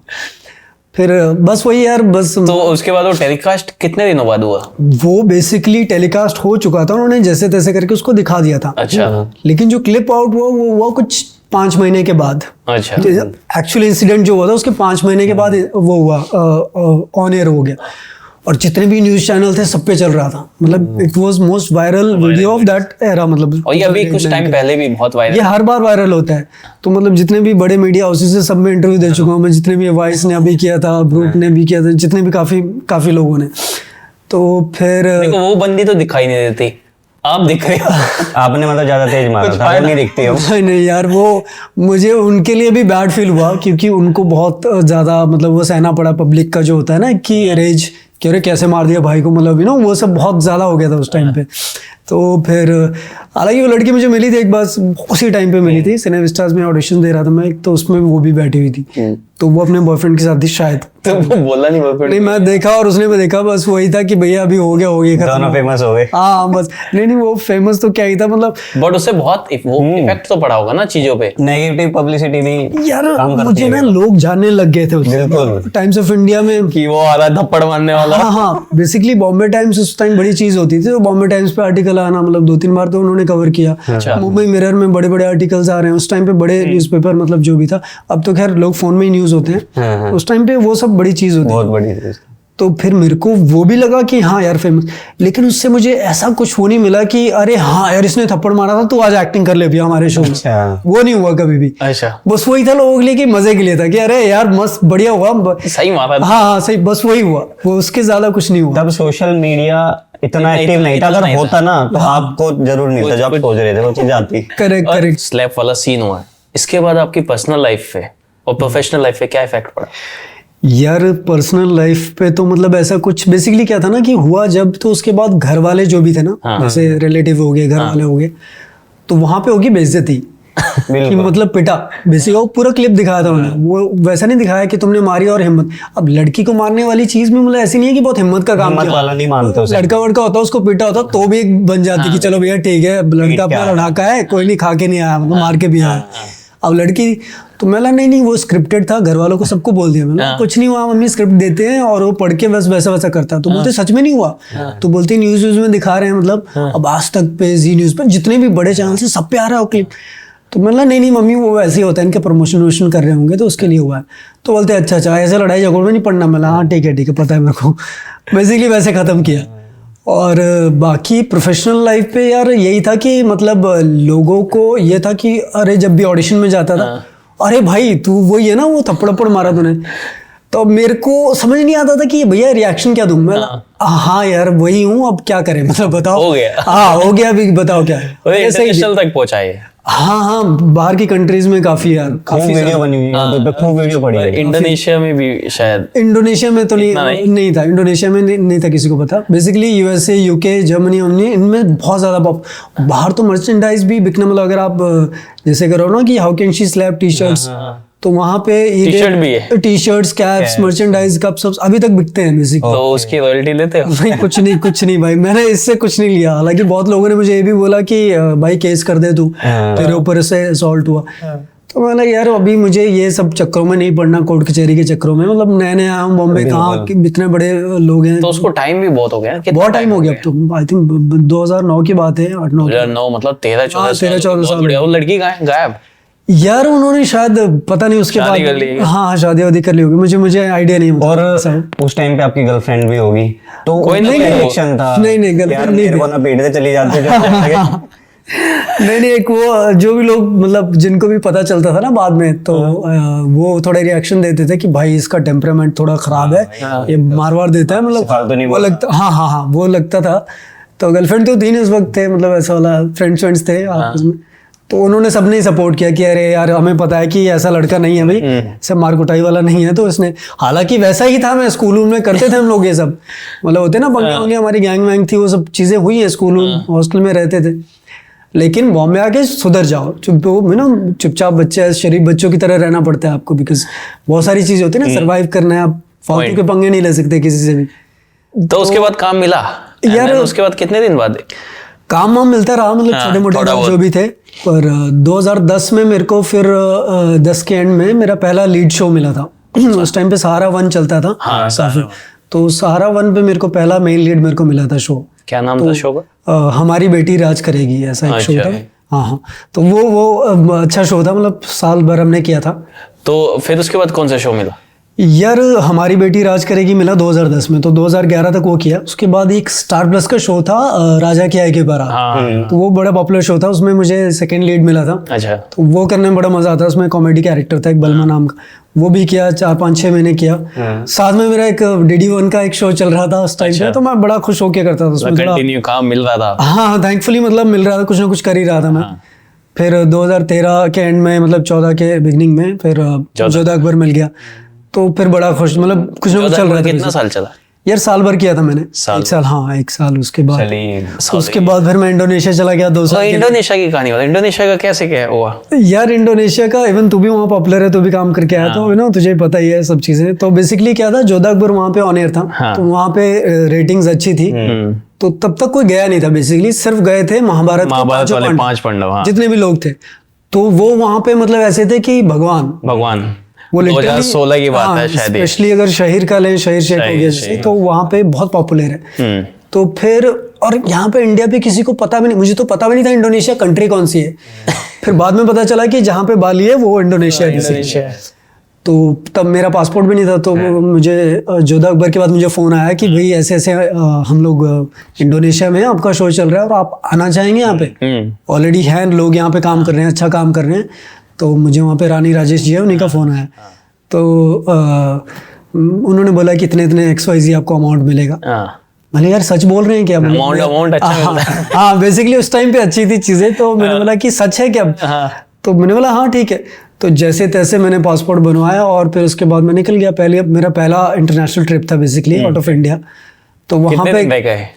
फिर बस वही यार, बस। तो उसके बाद वो टेलीकास्ट कितने दिनों बाद हुआ? वो बेसिकली टेलीकास्ट हो चुका था, उन्होंने जैसे तैसे करके उसको दिखा दिया था। अच्छा। लेकिन जो क्लिप आउट हुआ वो कुछ 5 महीने के बाद। अच्छा। एक्चुअली इंसिडेंट जो हुआ था उसके 5 महीने के बाद वो हुआ, ऑन एयर हो गया, और जितने भी न्यूज चैनल थे सब पे चल रहा था, मतलब it was most viral video of that era, मतलब। और ये अभी कुछ टाइम पहले भी बहुत वायरल, ये हर बार वायरल होता है। तो मतलब जितने भी बड़े मीडिया हाउसेस से सब में इंटरव्यू दे चुका हूँ मैं, जितने भी वॉइस ने अभी किया था, ब्रूट ने भी किया था, जितने भी काफी लोगों ने। तो फिर देखो वो बंदी तो दिखाई नहीं देती, आप दिख रहे हो। आपने मतलब ज्यादा तेज मारा था, नहीं दिखती हो। नहीं यार, वो मुझे उनके लिए भी बैड फील हुआ, क्योंकि उनको बहुत ज्यादा मतलब वो सहना पड़ा पब्लिक का जो होता है ना कि रेज, कि अरे कैसे मार दिया भाई को, मतलब वो सब बहुत ज्यादा हो गया था उस टाइम पे। तो फिर हालांकि वो लड़की मुझे मिली थी एक बार, उसी टाइम पे मिली थी, सिने विस्टास में ऑडिशन दे रहा था मैं, तो उसमें वो भी बैठी हुई थी, तो वो अपने बॉयफ्रेंड के साथ थी शायद। तो वो बोला नहीं बॉयफ्रेंड? नहीं, मैं देखा और उसने भी देखा, बस वही था कि भैया अभी हो गया दोनों फेमस हो गए। हाँ बस, नहीं वो फेमस तो क्या ही था मतलब। बट उससे बहुत वो इफेक्ट तो पड़ा होगा ना चीजों पे, नेगेटिव पब्लिसिटी भी यार काम करती मुझे है। ना लोग जानने लग गए थे बिल्कुल। टाइम्स ऑफ इंडिया में कि वो आ रहा है धप्पड़ मारने वाला। हाँ हाँ, बेसिकली बॉम्बे टाइम्स उस टाइम बड़ी चीज होती थी, तो बॉम्बे टाइम्स पे आर्टिकल आना मतलब 2-3 बार तो उन्होंने कवर किया। मुंबई मिरर में बड़े बड़े आर्टिकल्स आ रहे हैं, उस टाइम पे बड़े न्यूज़पेपर मतलब जो भी था, अब तो खैर लोग फोन में ही न्यूज होते हैं, उस टाइम पे वो सब बड़ी चीज होती बहुत है। बड़ी चीज। तो फिर मेरे को वो भी लगा कि हाँ यार फेमस, लेकिन उससे मुझे ऐसा कुछ वो नहीं मिला कि अरे हाँ यार इसने थप्पड़ मारा था तो आज एक्टिंग कर ले भैया हमारे शो में, अच्छा। वो नहीं हुआ कभी भी। अच्छा, बस वही था लोगों के लिए कि मजे के लिए था कि अरे यार मस्त बढ़िया हुआ, सही मारा था। हाँ हाँ सही, बस वही हुआ, वो उसके ज्यादा कुछ नहीं हुआ। तब सोशल मीडिया इतना नहीं, एक्टिव नहीं था, इतना अगर नहीं था। होता ना तो आपको जरूर मिलता, जो आप सोच रहे थे वो चीज आती। करेक्ट और करेक्ट। स्लैप वाला सीन हुआ, इसके बाद आपकी पर्सनल लाइफ पे और प्रोफेशनल लाइफ पे क्या इफेक्ट पड़ा? यार पर्सनल लाइफ पे तो मतलब ऐसा कुछ बेसिकली क्या था ना कि हुआ जब, तो उसके बाद घर वाले जो भी थे ना, जैसे रिलेटिव हो गए, घर वाले हो गए, तो वहां पे होगी बेइज्जती कि बिल्कुल। मतलब पिटा, बेसिकली वो पूरा क्लिप दिखाया था उन्होंने, वो वैसा नहीं दिखाया कि तुमने मारी और हिम्मत। अब लड़की को मारने वाली चीज में मतलब ऐसी नहीं है कि बहुत हिम्मत का काम हिम्मत किया, वाला नहीं मानते उसे। लड़का वड़का होता उसको पीटा होता तो भी एक बन जाती कि चलो भैया ठीक है, लड़का अपना लड़ाका है, कोई नहीं खा के नहीं आया, मतलब मार के भी आया। अब लड़की तो मैं नहीं वो स्क्रिप्टेड था, घर वालों को सबको बोल दिया मैंने, कुछ नहीं हुआ मम्मी, स्क्रिप्ट देते हैं और वो पढ़ के बस वैसा वैसा करता है। तो बोलते सच में नहीं हुआ, तो बोलते न्यूज में दिखा रहे हैं, मतलब अब आज तक पे, जी न्यूज पे, जितने भी बड़े चैनल से सब पे आ रहा है वो क्लिप। तो मैं नहीं मम्मी वो वैसे ही होता है, इनके प्रमोशन वोशन कर रहे होंगे तो उसके लिए हुआ है। तो बोलते अच्छा ऐसे लड़ाई झगड़ों में नहीं पड़ना। मैं हाँ ठीक है पता है मेरे को, बेसिकली वैसे खत्म किया। और बाकी प्रोफेशनल लाइफ पे यार यही था कि मतलब लोगों को ये था कि अरे जब भी ऑडिशन में जाता था, अरे भाई तू वही है ना वो थप्पड़ मारा तूने, तो मेरे को समझ नहीं आता था कि भैया रिएक्शन क्या दूं मैं। हाँ यार वही हूँ, अब क्या करें, मतलब बताओ। हो गया। हाँ हो गया, अभी बताओ क्या है। ऐसे ही इंटरनेशनल तक पहुंचा है। हाँ बाहर की कंट्रीज में काफी यार, खूब वीडियो बनी हुई है YouTube पे, खूब वीडियो पड़ी है। इंडोनेशिया में भी शायद, इंडोनेशिया में तो नहीं था, इंडोनेशिया में नहीं था किसी को पता। बेसिकली यूएसए, यूके, जर्मनी, इनमें बहुत ज्यादा बाहर तो मर्चेंडाइज भी बिकना, मतलब अगर आप जैसे करो ना कि how can she slap T shirts, तो वहाँ पे टी-शर्ट भी है, T shirts, caps, merchandise, cup सब अभी तक बिकते हैं बेसिकली। तो उसकी रॉयल्टी लेते हो? नहीं कुछ नहीं भाई, मैंने इससे कुछ नहीं लिया। हालांकि बहुत लोगों ने मुझे ये भी बोला कि भाई केस कर दे तू, तेरे ऊपर से असॉल्ट हुआ। तो मैंने यार अभी मुझे ये सब चक्करों में नहीं पड़ना, कोर्ट कचहरी के चक्करों में, मतलब नए आया हूँ बॉम्बे, कहाँ इतने बड़े लोग हैं। तो उसको टाइम भी बहुत हो गया, बहुत टाइम हो गया अब तो, आई थिंक 2009 की बात है, 8-9 2009 मतलब 13-14 13-14 साल। बढ़िया। वो लड़की गायब? यार उन्होंने शायद पता नहीं उसके शादी कर ली बाद, है। हाँ शादी वादी कर ली होगी, मुझे आइडिया नहीं। और उस टाइम पे आपकी गर्लफ्रेंड भी होगी, तो कोई नहीं, रिएक्शन था? नहीं, girlfriend यार नहीं मेरे को ना पीटते चली जाती नहीं एक वो जो भी लोग मतलब जिनको भी पता चलता था ना बाद में, तो वो थोड़े रिएक्शन देते थे कि भाई इसका टेम्परामेंट थोड़ा खराब है, ये मारवार देता है, फालतू नहीं मतलब वो लगता, हाँ वो लगता था। तो गर्लफ्रेंड तो थी नहीं उस वक्त, थे मतलब ऐसा वाला फ्रेंड्स थे आपस में। तो उन्होंने सबने सपोर्ट किया कि अरे यार हमें पता है कि ऐसा लड़का नहीं है भाई, सब मार कुटाई वाला नहीं है। तो इसने, हालांकि वैसा ही था, मैं स्कूल में करते थे हम लोग ये सब, मतलब होते ना पंगे, हमारी गैंग वैंग थी, वो सब चीजें हुई है, स्कूल हॉस्टल में रहते थे। लेकिन बॉम्बे आके सुधर जाओ, चुपचाप बच्चे, शरीफ बच्चों की तरह रहना पड़ता है आपको, बिकॉज बहुत सारी चीजें होती है ना, सर्वाइव करना है, आप फालतू के पंगे नहीं ले सकते किसी से भी। तो उसके बाद काम मिला यार, उसके बाद कितने दिन बाद काम मिलता रहा, मतलब छोटे मोटे काम जो भी थे। पर 2010 में मेरे को फिर 10 के एंड में मेरा पहला लीड शो मिला था। उस टाइम पे सहारा 1 चलता था, तो सहारा 1 पे मेरे को पहला मेन लीड मेरे को मिला था शो। क्या नाम था शो का? हमारी बेटी राज करेगी, ऐसा एक शो था। हाँ तो वो अच्छा शो था, मतलब साल भर हमने किया था। तो फिर उसके बाद कौन सा शो मिला? यार हमारी बेटी राज करेगी मिला 2010 में, तो 2011 तक वो किया। उसके बाद एक स्टार प्लस का शो था राजा की आई के बारात, तो वो बड़ा पॉपुलर शो था, उसमें मुझे सेकंड लीड मिला था। अच्छा। तो वो करने में बड़ा मजा आता है, उसमें कॉमेडी कैरेक्टर था एक बलमा नाम का, वो भी किया 4-5-6 महीने किया। साथ में मेरा एक DD1 का एक शो चल रहा था उस टाइम पे, तो मैं बड़ा खुश होके करता था उसमें, कंटिन्यू काम मिल रहा था। हाँ थैंकफुली, मतलब मिल रहा था, कुछ ना कुछ कर ही रहा था मैं। फिर 2013 के एंड में, मतलब 14 के बिगनिंग में फिर जोधा अकबर मिल गया, तो फिर बड़ा खुश, मतलब कुछ ना कुछ चल रहा था। कितना साल चला? यार साल भर किया था मैंने, साल? 1 साल, हाँ 1 साल। उसके बाद चलिए उसके बाद फिर मैं इंडोनेशिया चला गया 2 तो साल के लिए। इंडोनेशिया की कहानी बता, इंडोनेशिया का कैसे क्या हुआ? यार इंडोनेशिया का, इवन तू भी वहाँ पॉपुलर है, तू भी काम करके आया था ना, तुझे पता ही है सब चीजें। तो बेसिकली क्या था, जोधा अकबर वहाँ पे ऑन एयर था, तो वहाँ पे रेटिंग्स अच्छी थी, तो तब तक कोई गया नहीं था बेसिकली, सिर्फ गए थे महाभारत के महाभारत पांचों वाले पांडव, 5 पांडव, हाँ जितने भी लोग थे। तो वो वहाँ पे मतलब ऐसे थे कि भगवान वो literally- 2016 की बात हाँ, है शायद ये। स्पेशली अगर शहीर का ले, शहीर शेख हो गया जैसे, तो वहाँ पे बहुत पॉपुलर है। तो फिर और यहाँ पे इंडिया पे किसी को पता भी नहीं, मुझे तो पता भी नहीं था इंडोनेशिया कंट्री कौन सी है। फिर बाद में पता चला कि जहाँ पे बाली है वो इंडोनेशिया है। तो तब मेरा पासपोर्ट भी नहीं था, तो मुझे जोधा अकबर के बाद मुझे फ़ोन आया कि भाई ऐसे ऐसे हम लोग इंडोनेशिया में हैं, आपका शो चल रहा है और आप आना चाहेंगे यहाँ पे। ऑलरेडी हैं लोग यहाँ पे काम कर रहे हैं, अच्छा काम कर रहे हैं। तो मुझे वहाँ पे रानी राजेश जी है, उन्हीं का फ़ोन आया। तो उन्होंने बोला कि इतने इतने XYZ आपको अमाउंट मिलेगा। मैंने यार सच बोल रहे हैं क्या? अमाउंट अच्छा मिलता है। हाँ बेसिकली उस टाइम पे अच्छी थी चीज़ें, तो मैंने बोला कि सच है क्या? तो मैंने बोला हाँ ठीक है। तो जैसे तैसे मैंने पासपोर्ट बनवाया और फिर उसके बाद मैं निकल गया। पहले मेरा पहला इंटरनेशनल ट्रिप था बेसिकली आउट ऑफ इंडिया। तो वहाँ कितने पे दिन रह गए?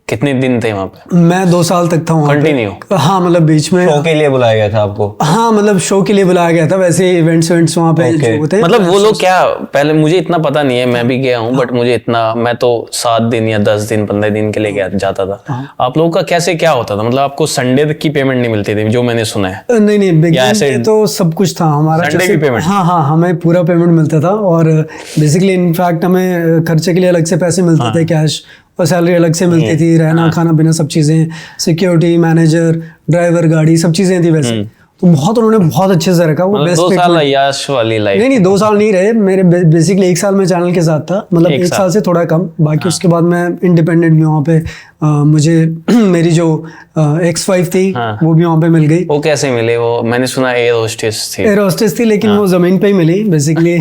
कितने दिन थे वहाँ पे? मैं 2 साल तक था वहाँ पे। कंटिन्यू? हाँ मतलब बीच में शो के लिए बुलाया गया था आपको? हाँ मतलब शो के लिए बुलाया गया था, वैसे इवेंट्स वहाँ पे जो होते हैं। मतलब वो लोग क्या, पहले मुझे इतना पता नहीं है, मैं भी गया हूँ बट मुझे इतना, मैं तो 7 दिन या 10 दिन 15 दिन के लिए गया जाता था। आप लोगों का कैसे क्या होता था? मतलब आपको संडे की पेमेंट नहीं मिलती थी जो मैंने सुना है? नहीं बिगिनिंग ऐसे- में तो सब कुछ था हमारा, संडे की पेमेंट? हाँ हमें पूरा पेमेंट मिलता था। और बेसिकली इनफैक्ट हमें खर्चे के लिए अलग से पैसे मिलते थे, कैश, और सैलरी अलग से मिलती थी, रहना खाना पीना सब चीज़ें, सिक्योरिटी, मैनेजर, ड्राइवर, गाड़ी, सब चीज़ें थी वैसे। तो बहुत उन्होंने बहुत अच्छे से रखा, वो बेस्ट 2 साल अय्याश वाली लाइफ? नहीं 2 साल नहीं रहे मेरे, बेसिकली 1 साल में चैनल के साथ था, मतलब 1 साल से थोड़ा कम। बाकी उसके बाद मैं इंडिपेंडेंट भी वहाँ पे मुझे मेरी जो एक्स वाइफ थी वो भी वहाँ पे मिल गई। वो कैसे मिले? वो मैंने सुना एयर होस्टेस थी। एयर होस्टेस थी, लेकिन वो जमीन पे ही मिली बेसिकली।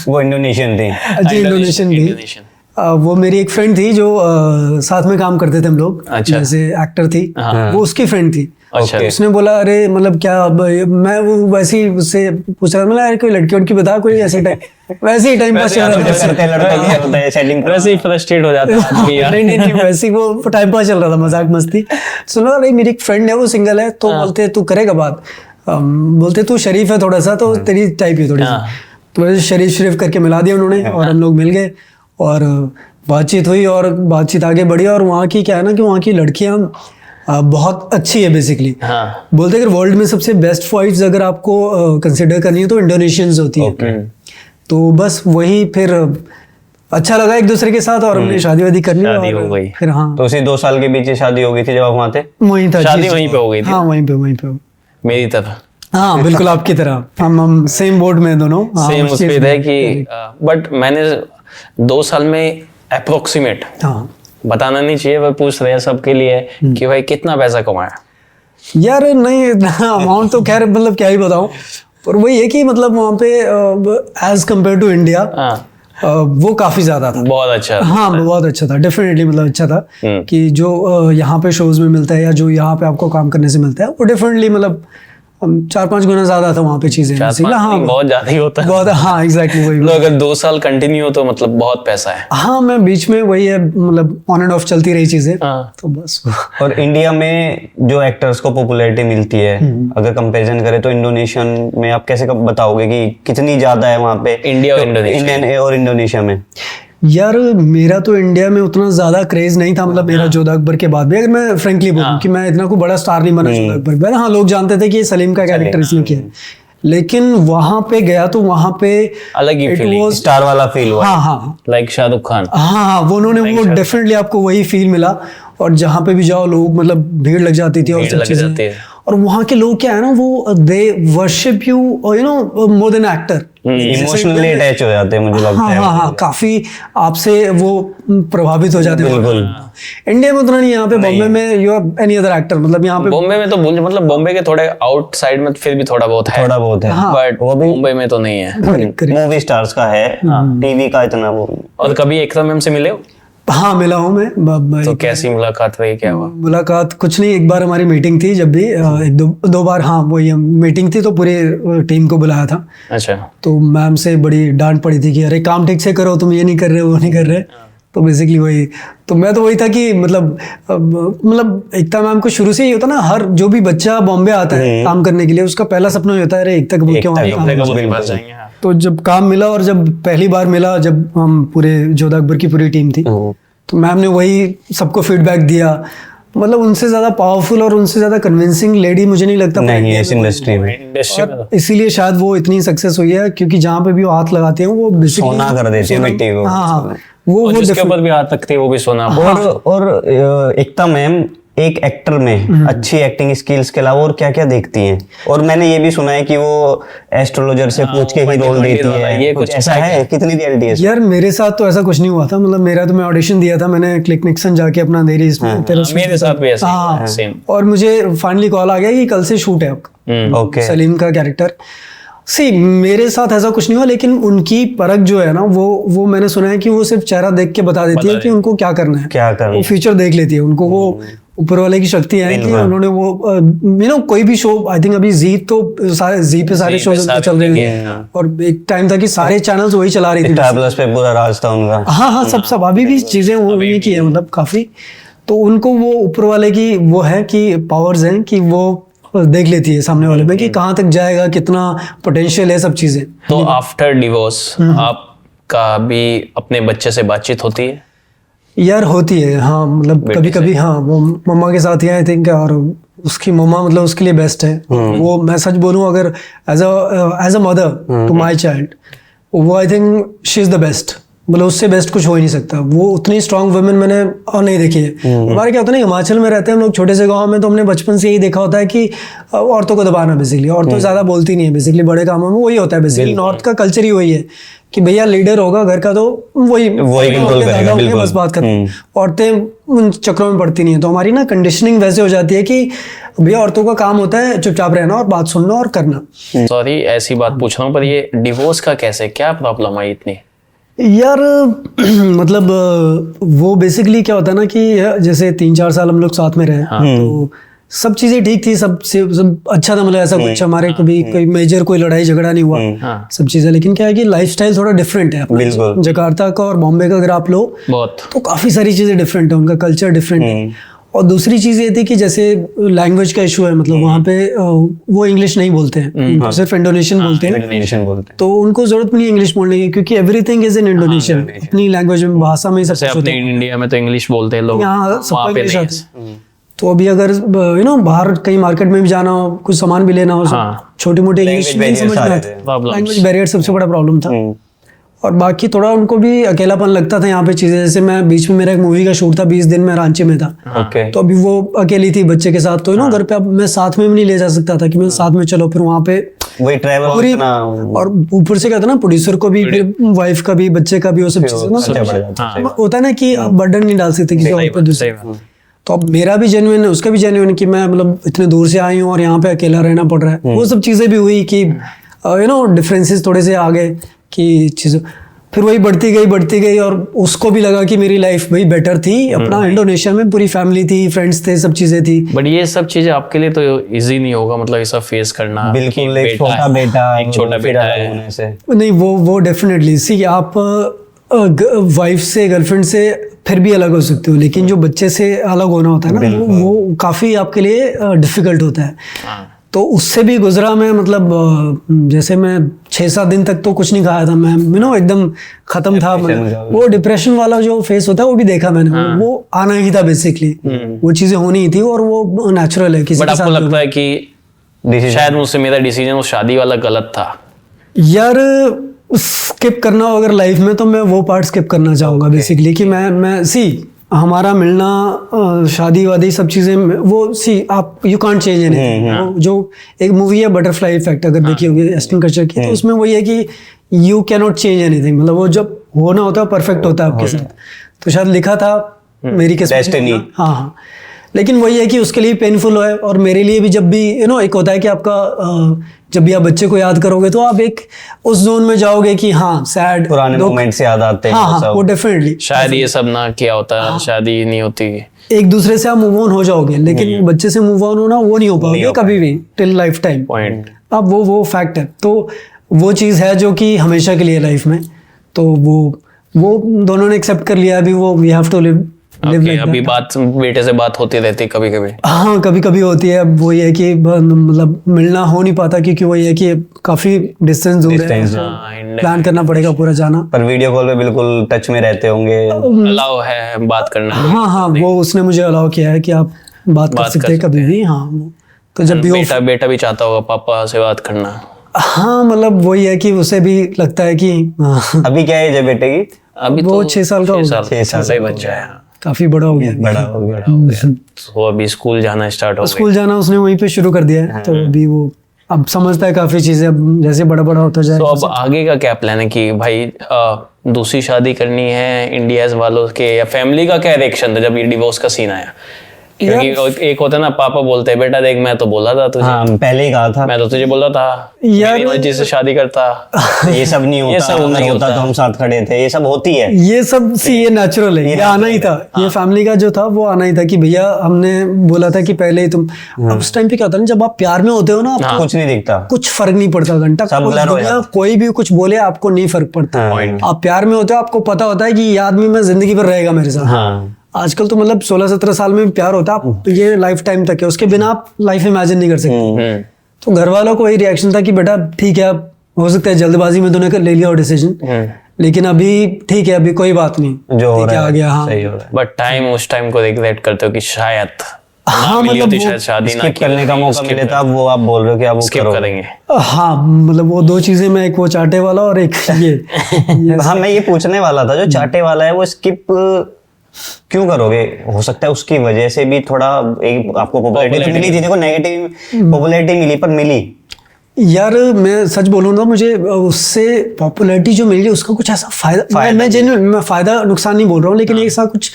वो इंडोनेशियन थी? जी इंडोनेशियन थी। वो मेरी एक फ्रेंड थी जो साथ में काम करते थे हम लोग, अच्छा। जैसे एक्टर थी, वो उसकी फ्रेंड थी। अच्छा। तो उसने बोला अरे मतलब क्या, मैं वो वैसे ही उससे पूछ रहा था, मतलब कोई लड़की उड़की बता, कोई ऐसे टाइम वैसे ही टाइम पास चल रहा था। वैसे ही फ्रस्ट्रेट हो जाता है यार। नहीं वैसे ही वो टाइम पास चल रहा था, मजाक मस्ती। सुनो भाई मेरी एक फ्रेंड है, वो सिंगल है, तो बोलते तू करेगा बात, बोलते तू शरीफ है थोड़ा सा, तो तेरी टाइप ही थोड़ी सी। तो वैसे शरीफ करके मिला दिया उन्होंने, और हम लोग मिल गए और बातचीत हुई और बातचीत आगे बढ़ी। और वहाँ की क्या है ना कि वहाँ की लड़कियाँ बहुत अच्छी है बेसिकली। बोलते अगर वर्ल्ड में सबसे बेस्ट फाइट्स अगर आपको कंसिडर करनी है तो इंडोनेशियंस होती है। तो बस वही फिर अच्छा लगा एक दूसरे के साथ, और हमने शादी वादी करनी, शादी हो गई फिर। हाँ तो उसी 2 साल के बीच शादी हो गई थी जब आप वहाँ थे? वहीं था, शादी वहीं पे हो गई थी? हाँ वहीं पे मेरी तरह? हाँ बिल्कुल आपकी तरह, हम सेम बोर्ड में दोनों। सेम उस पे है कि बट मैंने 2 साल में अप्रोक्सीमेट, हाँ बताना नहीं चाहिए, वो पूछ रहे हैं सबके लिए कि भाई कितना पैसा कमाया? यार नहीं अमाउंट तो खैर मतलब क्या ही बताऊं, पर वही है कि मतलब वहाँ पे एज कम्पेयर टू इंडिया वो काफी ज्यादा था। बहुत अच्छा? हाँ बहुत अच्छा था, डेफिनेटली मतलब अच्छा था कि जो यहाँ पे शोज में मिलता है या जो यहाँ पे आपको काम करने से मिलता है वो डेफिनेटली मतलब 4-5 गुना ज्यादा था वहाँ पे चीजें। हाँ बहुत ज्यादा ही होता है। बहुत, हाँ एग्जैक्टली वही। अगर 2 साल कंटिन्यू हो तो मतलब बहुत पैसा है। हाँ मैं बीच में वही है, मतलब ऑन एंड ऑफ चलती रही चीजें, तो बस। और इंडिया में जो एक्टर्स को पॉपुलैरिटी मिलती है, अगर कंपैरिजन करें तो इंडोनेशियन में आप कैसे बताओगे कि कितनी ज्यादा है वहाँ पे, इंडिया और इंडोनेशिया? इंडियन और इंडोनेशिया में? यार मेरा तो इंडिया में उतना ज्यादा क्रेज नहीं था, मतलब मेरा जोधा अकबर के बाद भी, अगर मैं फ्रेंकली बोलूं कि मैं इतना कोई बड़ा स्टार नहीं बना जोधा अकबर के बाद। हाँ लोग जानते थे कि ये सलीम का कैरेक्टर इसने किया, लेकिन वहां पे गया तो वहां पे अलग ही फीलिंग, स्टार वाला फील हुआ। हाँ लाइक शाहरुख खान। हाँ वो उन्होंने वो डेफिनेटली आपको वही फील मिला। और जहाँ पे भी जाओ लोग मतलब भीड़ लग जाती थी और सब चीजें। और वहाँ के लोग क्या है ना, वो they worship you you know more than actor, emotionally attach हो जाते हैं मुझे लगता है। हाँ काफी आपसे वो प्रभावित हो जाते हैं। बिल्कुल इंडिया में उतना नहीं, यहाँ पे बॉम्बे में you are any other actor, मतलब यहाँ पे बॉम्बे में तो मतलब बॉम्बे के थोड़े आउटसाइड में फिर भी थोड़ा बहुत है, बट वो भी मुंबई में तो नहीं है। मूवी स्टार्स का है, टीवी का इतना वो। और कभी एकता मैम से मिले हो? हाँ मिला हूँ मैं। तो कैसी मुलाकात रही, क्या हुआ? मुलाकात कुछ नहीं, एक बार हमारी मीटिंग थी, जब भी एक दो बार, हाँ वही मीटिंग थी तो पूरे टीम को बुलाया था। अच्छा। तो मैम से बड़ी डांट पड़ी थी कि अरे काम ठीक से करो, तुम ये नहीं कर रहे वो नहीं कर रहे। तो बेसिकली वही, तो मैं तो वही था कि मतलब एकता मैम को शुरू से ही होता ना, हर जो भी बच्चा बॉम्बे आता है काम करने के लिए उसका पहला सपना होता है अरे एकता कपूर क्यों आए काम करने। तो जब काम मिला और जब पहली बार मिला, जब हम पूरे जोधा अकबर की पूरी टीम थी, तो मैम ने वही सबको फीडबैक दिया। मतलब उनसे ज्यादा पावरफुल और उनसे ज्यादा कन्विंसिंग लेडी मुझे नहीं लगता नहीं इस इंडस्ट्री में, और इसीलिए शायद वो इतनी सक्सेस हुई है, क्योंकि जहाँ पे भी वो हाथ लगाते हैं वो सोना कर देते हैं मिट्टी को। हाँ, वो जिसके ऊपर भी हाथ रखते हैं वो भी सोना। और एकता मैम एक एक्टर में अच्छी एक्टिंग स्किल्स के अलावा और क्या क्या देखती हैं? और मैंने ये भी सुना है कि वो एस्ट्रोलॉजर से पूछ के ही रोल देती है, ये कुछ ऐसा है? कितनी रियलिटी है? यार मेरे साथ तो ऐसा कुछ नहीं हुआ था, मतलब मेरा तो मैं ऑडिशन दिया था मैंने क्लिक निक्सन जाके अपना अंधेरी इसमें मेरे साथ भी ऐसा हाँ, सेम। और मुझे फाइनली कॉल आ गया कि कल से शूट है आपका, ओके, सलीम का कैरेक्टर। मेरे साथ ऐसा कुछ नहीं हुआ, लेकिन उनकी परख जो है ना वो मैंने सुना है कि वो सिर्फ चेहरा देख के बता देती है कि उनको क्या करना है, क्या करना है, वो फ्यूचर देख लेती है। उनको वो ऊपर वाले की शक्ति है कि उन्होंने वो कोई भी शो, आई थिंक अभी जी पे सारे शो चल रहे हैं, और एक टाइम था कि सारे चैनल्स वही चला रही थी, प्लस पे पूरा राज था उनका। हाँ सब अभी भी चीजें वो उन्हीं की है, मतलब काफी। तो उनको वो ऊपर वाले की वो है कि पावर्स हैं कि वो देख लेती है सामने वाले में कि कहाँ तक जाएगा, कितना पोटेंशियल है, सब चीजें। तो आफ्टर डिवोर्स आपका भी अपने बच्चे से बातचीत होती है? यार होती है, हाँ, मतलब कभी कभी हाँ, वो मम्मा के साथ ही आई थिंक, और उसकी मम्मा मतलब उसके लिए बेस्ट है। वो मैं सच बोलूं, अगर as a mother to my child, वो I think she is the best, मतलब उससे बेस्ट कुछ हो ही नहीं सकता। वो उतनी स्ट्रांग वुमेन मैंने और नहीं देखी है। हमारे क्या होता है ना, हिमाचल में रहते हैं हम लोग, छोटे से गांव में, तो हमने बचपन से यही देखा होता है कि औरतों को दबाना, बेसिकली औरतों ज्यादा बोलती नहीं है, बेसिकली बड़े कामों में वही होता है। बेसिकली नॉर्थ का कल्चर ही वही है कि भैया लीडर होगा घर का तो वही कंट्रोल करेगा, बिल्कुल बस बात करते, औरतें उन चक्रों में पड़ती नहीं है। तो हमारी ना कंडीशनिंग वैसे हो जाती है कि भैया औरतों का काम होता है चुपचाप रहना और बात सुनना और करना। सॉरी ऐसी बात पूछ रहा हूँ, पर ये डिवोर्स का कैसे, क्या प्रॉब्लम आई इतनी? यार मतलब वो बेसिकली क्या होता है ना कि जैसे 3-4 साल हम लोग साथ में रहे, तो सब चीजें ठीक थी, सब अच्छा था, मतलब ऐसा कुछ हमारे कभी कोई मेजर कोई लड़ाई झगड़ा नहीं हुआ, सब चीजें। लेकिन क्या है कि लाइफस्टाइल थोड़ा डिफरेंट है अपना, जकार्ता का और बॉम्बे का अगर आप लो बहुत, तो काफी सारी चीजें डिफरेंट है, उनका कल्चर डिफरेंट है। और दूसरी चीज ये थी कि जैसे लैंग्वेज का इशू है, मतलब वहाँ पे वो इंग्लिश नहीं बोलते हैं, सिर्फ इंडोनेशियन बोलते हैं, तो उनको जरूरत भी नहीं इंग्लिश बोलने की, क्योंकि एवरीथिंग इज इन इंडोनेशियन, अपनी लैंग्वेज में, भाषा में सब कुछ होता है। इंडिया में तो इंग्लिश बोलते हैं लोग, यहाँ सब इंग्लिश आती है। तो अभी अगर बाहर कहीं मार्केट में भी जाना हो, कुछ सामान भी लेना हो, छोटी मोटी इंग्लिश नहीं समझ में आती, लैंग्वेज बैरियर सबसे बड़ा प्रॉब्लम था। और बाकी थोड़ा उनको भी अकेलापन लगता था यहाँ पे चीजें, जैसे मैं बीच में मेरा एक मूवी का शूट था, 20 दिन में रांची में था, तो अभी वो अकेली थी बच्चे के साथ, तो घर पे अब मैं साथ में भी नहीं ले जा सकता था कि मैं साथ में चलो, फिर वहाँ पे वही ट्रैवल और ऊपर से क्या था ना, प्रोड्यूसर को भी, फिर वाइफ का भी, बच्चे का भी, वो सब चीजें ना होता है ना कि बर्डन नहीं डाल सकते किसी और पे दूसरे। तो अब मेरा भी जेन्युइन है, उसका भी जेन्युइन है कि मैं मतलब इतने दूर से आई हूँ और यहाँ पे अकेला रहना पड़ रहा है। वो सब चीजें भी हुई कि डिफरेंसेस थोड़े से आ गए कि चीज़, फिर वही बढ़ती गई और उसको भी लगा कि मेरी लाइफ भाई बेटर थी अपना, इंडोनेशिया में पूरी फैमिली थी, फ्रेंड्स थे, सब चीजें थी। बट ये सब चीजें आपके लिए तो इजी नहीं होगा, मतलब ये सब फेस करना। बिल्कुल, एक छोटा बेटा है, नहीं वो डेफिनेटली सी, आप वाइफ से, गर्लफ्रेंड से फिर भी अलग हो सकते हो, लेकिन जो बच्चे से अलग होना होता है ना, वो काफी आपके लिए डिफिकल्ट होता है। तो उससे भी गुजरा मैं, मतलब जैसे मैं 6-7 दिन तक तो कुछ नहीं खाया था मैं, एकदम खत्म था। वो डिप्रेशन वाला जो फेस होता है वो भी देखा मैंने, वो आना ही था बेसिकली, वो चीजें होनी ही थी और वो नेचुरल है। किसी के साथ लगता है कि शायद मुझसे मेरा डिसीजन वो शादी वाला गलत था? यार स्किप करना हो अगर लाइफ में, तो मैं वो पार्ट स्किप करना चाहूंगा बेसिकली, कि मैं हमारा मिलना, शादी वादी सब चीजें, वो आप यू कांट चेंज एनीथिंग। जो एक मूवी है बटरफ्लाई इफेक्ट, अगर देखी होगी एस्टन कचर की, तो उसमें वही है कि you can not change anything, मतलब वो जब होना होता है परफेक्ट होता है आपके साथ। तो शायद लिखा था मेरी किस्मत, हाँ, लेकिन वही है कि उसके लिए पेनफुल है, और मेरे लिए भी जब भी एक होता है कि आपका जब भी आप बच्चे को याद करोगे तो आप एक उस जोन में जाओगे कि हाँ, सैड पुराने मोमेंट्स याद आते हैं। हाँ, वो डेफिनेटली शायद ये सब ना किया होता है, शादी नहीं होती, एक दूसरे से आप मूव ऑन हो जाओगे, लेकिन बच्चे से मूव ऑन होना वो नहीं हो पाओगे कभी भी टिल लाइफ टाइम पॉइंट। अब वो फैक्ट है, तो वो चीज़ है जो कि हमेशा के लिए लाइफ में, तो वो वो दोनों ने एक्सेप्ट कर लिया, अभी वो we have to live Okay, अभी बात बेटे से बात होती रहती कभी कभी? हाँ कभी कभी होती है। वो ये है कि मतलब मिलना हो नहीं पाता क्योंकि वो ये है कि काफी डिस्टेंस दूर है, प्लान करना पड़ेगा पूरा जाना। पर वीडियो कॉल पे बिल्कुल टच में रहते होंगे? अलाउ है बात करना? हाँ हाँ, वो उसने मुझे अलाउ किया है कि आप बात कर सकते हैं कभी भी। हाँ, तो जब भी बेटा भी चाहता होगा पापा से बात करना? हाँ, मतलब वही है कि उसे भी लगता है कि अभी क्या एज है बेटे की? अभी वो तो 6 साल का हो गया। 6 साल का ही बच्चा है, काफी बड़ा हो गया। बड़ा हो गया। तो अभी स्कूल जाना स्टार्ट हो गया। स्कूल जाना उसने वहीं पे शुरू कर दिया है, तो अभी वो अब समझता है काफी चीजें, अब जैसे बड़ा बड़ा होता जाए। तो अब आगे का क्या प्लान है कि भाई दूसरी शादी करनी है इंडिया वालों के, या फैमिली का क्या रिएक्शन था जब ये डिवोर्स का सीन आया? क्योंकि एक होता है ना, पापा बोलते हैं बेटा देख मैं तो बोला था तुझे, हाँ पहले ही कहा था, मैं तो तुझे बोला था यार, मेरी मर्जी से शादी करता। ये सब नहीं होता, ये सब नहीं होता तो हम साथ खड़े थे, ये सब होती है। ये सब ये नेचुरल है, ये आना ही था। ये फैमिली का जो था वो आना ही था कि भैया हमने बोला था कि पहले ही तुम। अब उस टाइम पे क्या होता है ना, जब आप प्यार में होते हो ना, आपको कुछ नहीं दिखता, कुछ फर्क नहीं पड़ता, घंटा कोई भी कुछ बोले आपको नहीं फर्क पड़ता। आप प्यार में होते हो, आपको पता होता है कि ये आदमी में जिंदगी भर रहेगा मेरे साथ। आजकल तो मतलब 16-17 साल में प्यार होता है, आप ये लाइफ टाइम तक है, उसके बिना आप लाइफ इमेजिन नहीं कर सकते। तो घर वालों को वही रिएक्शन था कि बेटा ठीक है, हो सकता है जल्दबाजी में तूने ले लिया डिसीजन, लेकिन अभी ठीक है, अभी कोई बात नहीं, जो हो रहा है आ गया। हाँ, सही हो रहा है। बट उस टाइम को रिग्रेट करते हो कि शायद हाँ, मतलब शायद शादी ना करने का मौका मिले था, वो आप बोल रहे हो कि आप स्किप करेंगे? हाँ, मतलब वो 2 चीजें में, एक वो चाटे वाला और एक ये हाँ, मैं ये पूछने वाला था, जो चाटे वाला है वो स्किप क्यों करोगे? हो सकता है उसकी वजह से भी थोड़ा एक आपको पॉपुलैरिटी मिली थी। देखो नेगेटिव पॉपुलैरिटी मिली, पर मिली। यार मैं सच बोलूँ ना, मुझे उससे पॉपुलैरिटी जो मिली उसका कुछ ऐसा फायदा मैं फायदा नुकसान नहीं बोल रहा हूँ, लेकिन ऐसा कुछ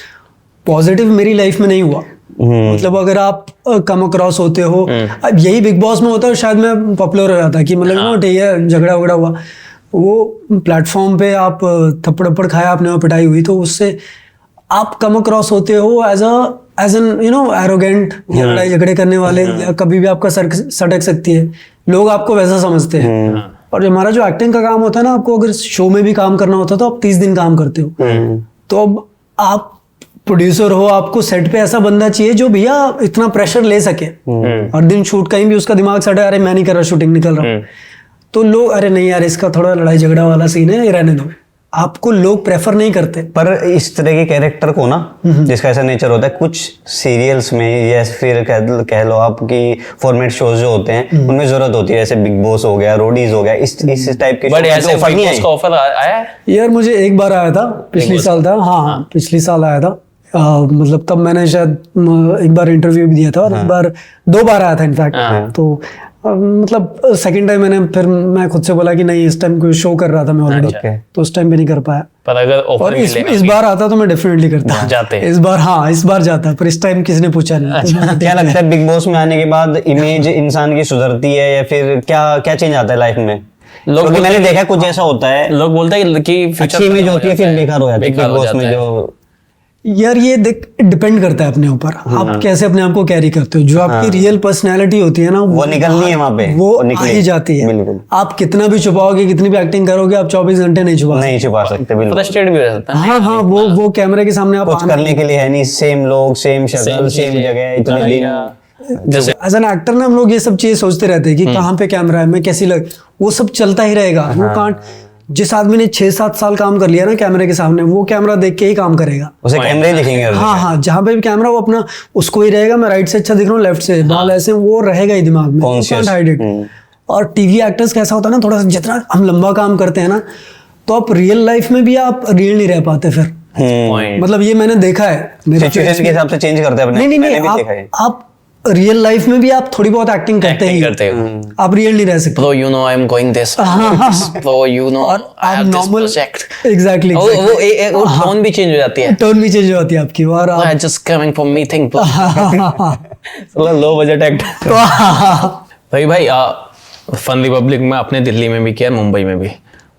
पॉजिटिव मेरी लाइफ में नहीं हुआ। मतलब अगर आप कम अक्रॉस होते हो, अब यही बिग बॉस में होता है शायद मैं पॉपुलर हो जाता कि मतलब ठीक है, झगड़ा वगड़ा हुआ, वो प्लेटफॉर्म पे आप थप्पड़ खाया आपने और पिटाई हुई, तो उससे आप कम अक्रॉस होते हो as an you know arrogant, लड़ाई झगड़े करने वाले, या कभी भी आपका सर सटक सकती है, लोग आपको वैसा समझते हैं। और हमारा जो एक्टिंग का काम होता है ना, आपको अगर शो में भी काम करना होता है तो आप 30 दिन काम करते हो। तो अब आप प्रोड्यूसर हो, आपको सेट पे ऐसा बंदा चाहिए जो भैया इतना प्रेशर ले सके, हर दिन शूट कहीं भी उसका दिमाग सटा, अरे मैं नहीं कर रहा, शूटिंग निकल रहा हूँ, तो लोग अरे नहीं यार इसका थोड़ा लड़ाई झगड़ा वाला सीन है, ये रहने दो, आपको लोग प्रेफर नहीं करते। पर इस तरह के कैरेक्टर को ना, जिसका ऐसा नेचर होता है, कुछ सीरियल्स में या फिर कह लो आपकी फॉर्मेट शोज जो होते हैं उनमें जरूरत होती है, जैसे बिग बॉस हो गया, रोडीज हो गया, इस टाइप के। बट ऐसे ऑफर आया है यार? मुझे एक बार आया था, पिछली साल था। हाँ, पिछली साल आया था। मतलब तब मैंने शायद एक बार इंटरव्यू भी दिया था, और एक बार 2 बार आया था इनफैक्ट। तो मतलब सेकंड टाइम मैं खुद से बोला कि नहीं, इस टाइम कोई शो कर रहा था मैं ऑलरेडी, तो उस टाइम पे नहीं कर पाया। पर अगर और इस बार आता तो मैं डेफिनेटली करता जाते इस बार। हाँ, इस बार जाता, पर इस टाइम किसी ने पूछा नहीं। क्या लगता है बिग बॉस में आने के बाद इमेज इंसान की सुधरती है, या फिर क्या चेंज आता है लाइफ में? लोग, मैंने देखा कुछ ऐसा होता है, लोग बोलते हैं कि अच्छी इमेज होती है फिर बेकार हो जाती है बिग बॉस में। जो यार ये डिपेंड करता है अपने ऊपर, आप कैसे अपने आप को कैरी करते हो। जो आपकी रियल पर्सनैलिटी होती है ना, वो निकलनी है वहां पे, वो आ ही जाती है। बिल्कुल। आप कितना भी छुपाओगे, कितनी भी एक्टिंग करोगे, आप 24 घंटे नहीं छुपा सकते। बिल्कुल, फ्रस्ट्रेट भी हो जाता है। हाँ, वो कैमरे के सामने आप कुछ करने के लिए है नहीं, सेम लोग, सेम शक्ल, सेम जगह, इतने दिन। जैसे एज एन एक्टर ना, हम लोग ये सब चीजें सोचते रहते हैं कि कहाँ पे कैमरा है, मैं कैसी लग, वो सब चलता ही रहेगा। वो कांट, जिस आदमी ने 6-7 साल काम कर लिया ना कैमरे के सामने, वो कैमरा देख के ही काम करेगा, उसे कैमरे दिखेंगे। हाँ, जहाँ पे भी कैमरा, वो अपना उसको ही रहेगा, मैं राइट से अच्छा दिख रहा हूँ, लेफ्ट से बाल ऐसे, वो रहेगा ही दिमाग में, कांट हाइड इट। और टीवी एक्टर्स कैसा होता है ना, थोड़ा जितना हम लंबा काम करते हैं ना, तो आप रियल लाइफ में भी आप रियल नहीं रह पाते फिर। मतलब ये मैंने देखा है, सिचुएशन के हिसाब से चेंज करते हैं अपने। नहीं, आप रियल लाइफ में भी आप थोड़ी बहुत एक्टिंग करते हैं, आप रियल नहीं रह सकते। Bro, you know I'm going this. Bro, you know I have this project. Exactly. वो टोन भी चेंज हो जाती है। टोन भी चेंज हो जाती है आपकी। और I just coming from meeting. Low budget actor. भाई फन रिपब्लिक में अपने दिल्ली में भी किया, मुंबई में भी।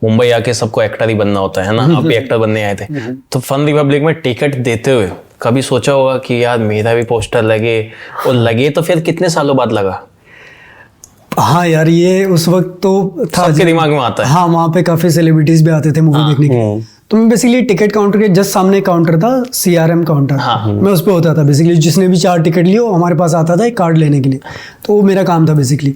मुंबई आके सबको एक्टर ही बनना होता है ना, आप भी एक्टर बनने आए थे। तो फन रिपब्लिक में टिकट देते हुए कभी सोचा होगा कि यार मेरा भी पोस्टर लगे, और लगे तो फिर कितने सालों बाद लगा? हाँ यार, ये उस वक्त तो था, सबके दिमाग में आता है। हाँ, वहाँ पे काफी सेलिब्रिटीज भी आते थे मूवी देखने के, तो मैं बेसिकली टिकट काउंटर के जस्ट सामने काउंटर था, CRM काउंटर, मैं उस पर होता था बेसिकली। जिसने भी 4 टिकट लिए हमारे पास आता था एक कार्ड लेने के लिए, तो वो मेरा काम था बेसिकली।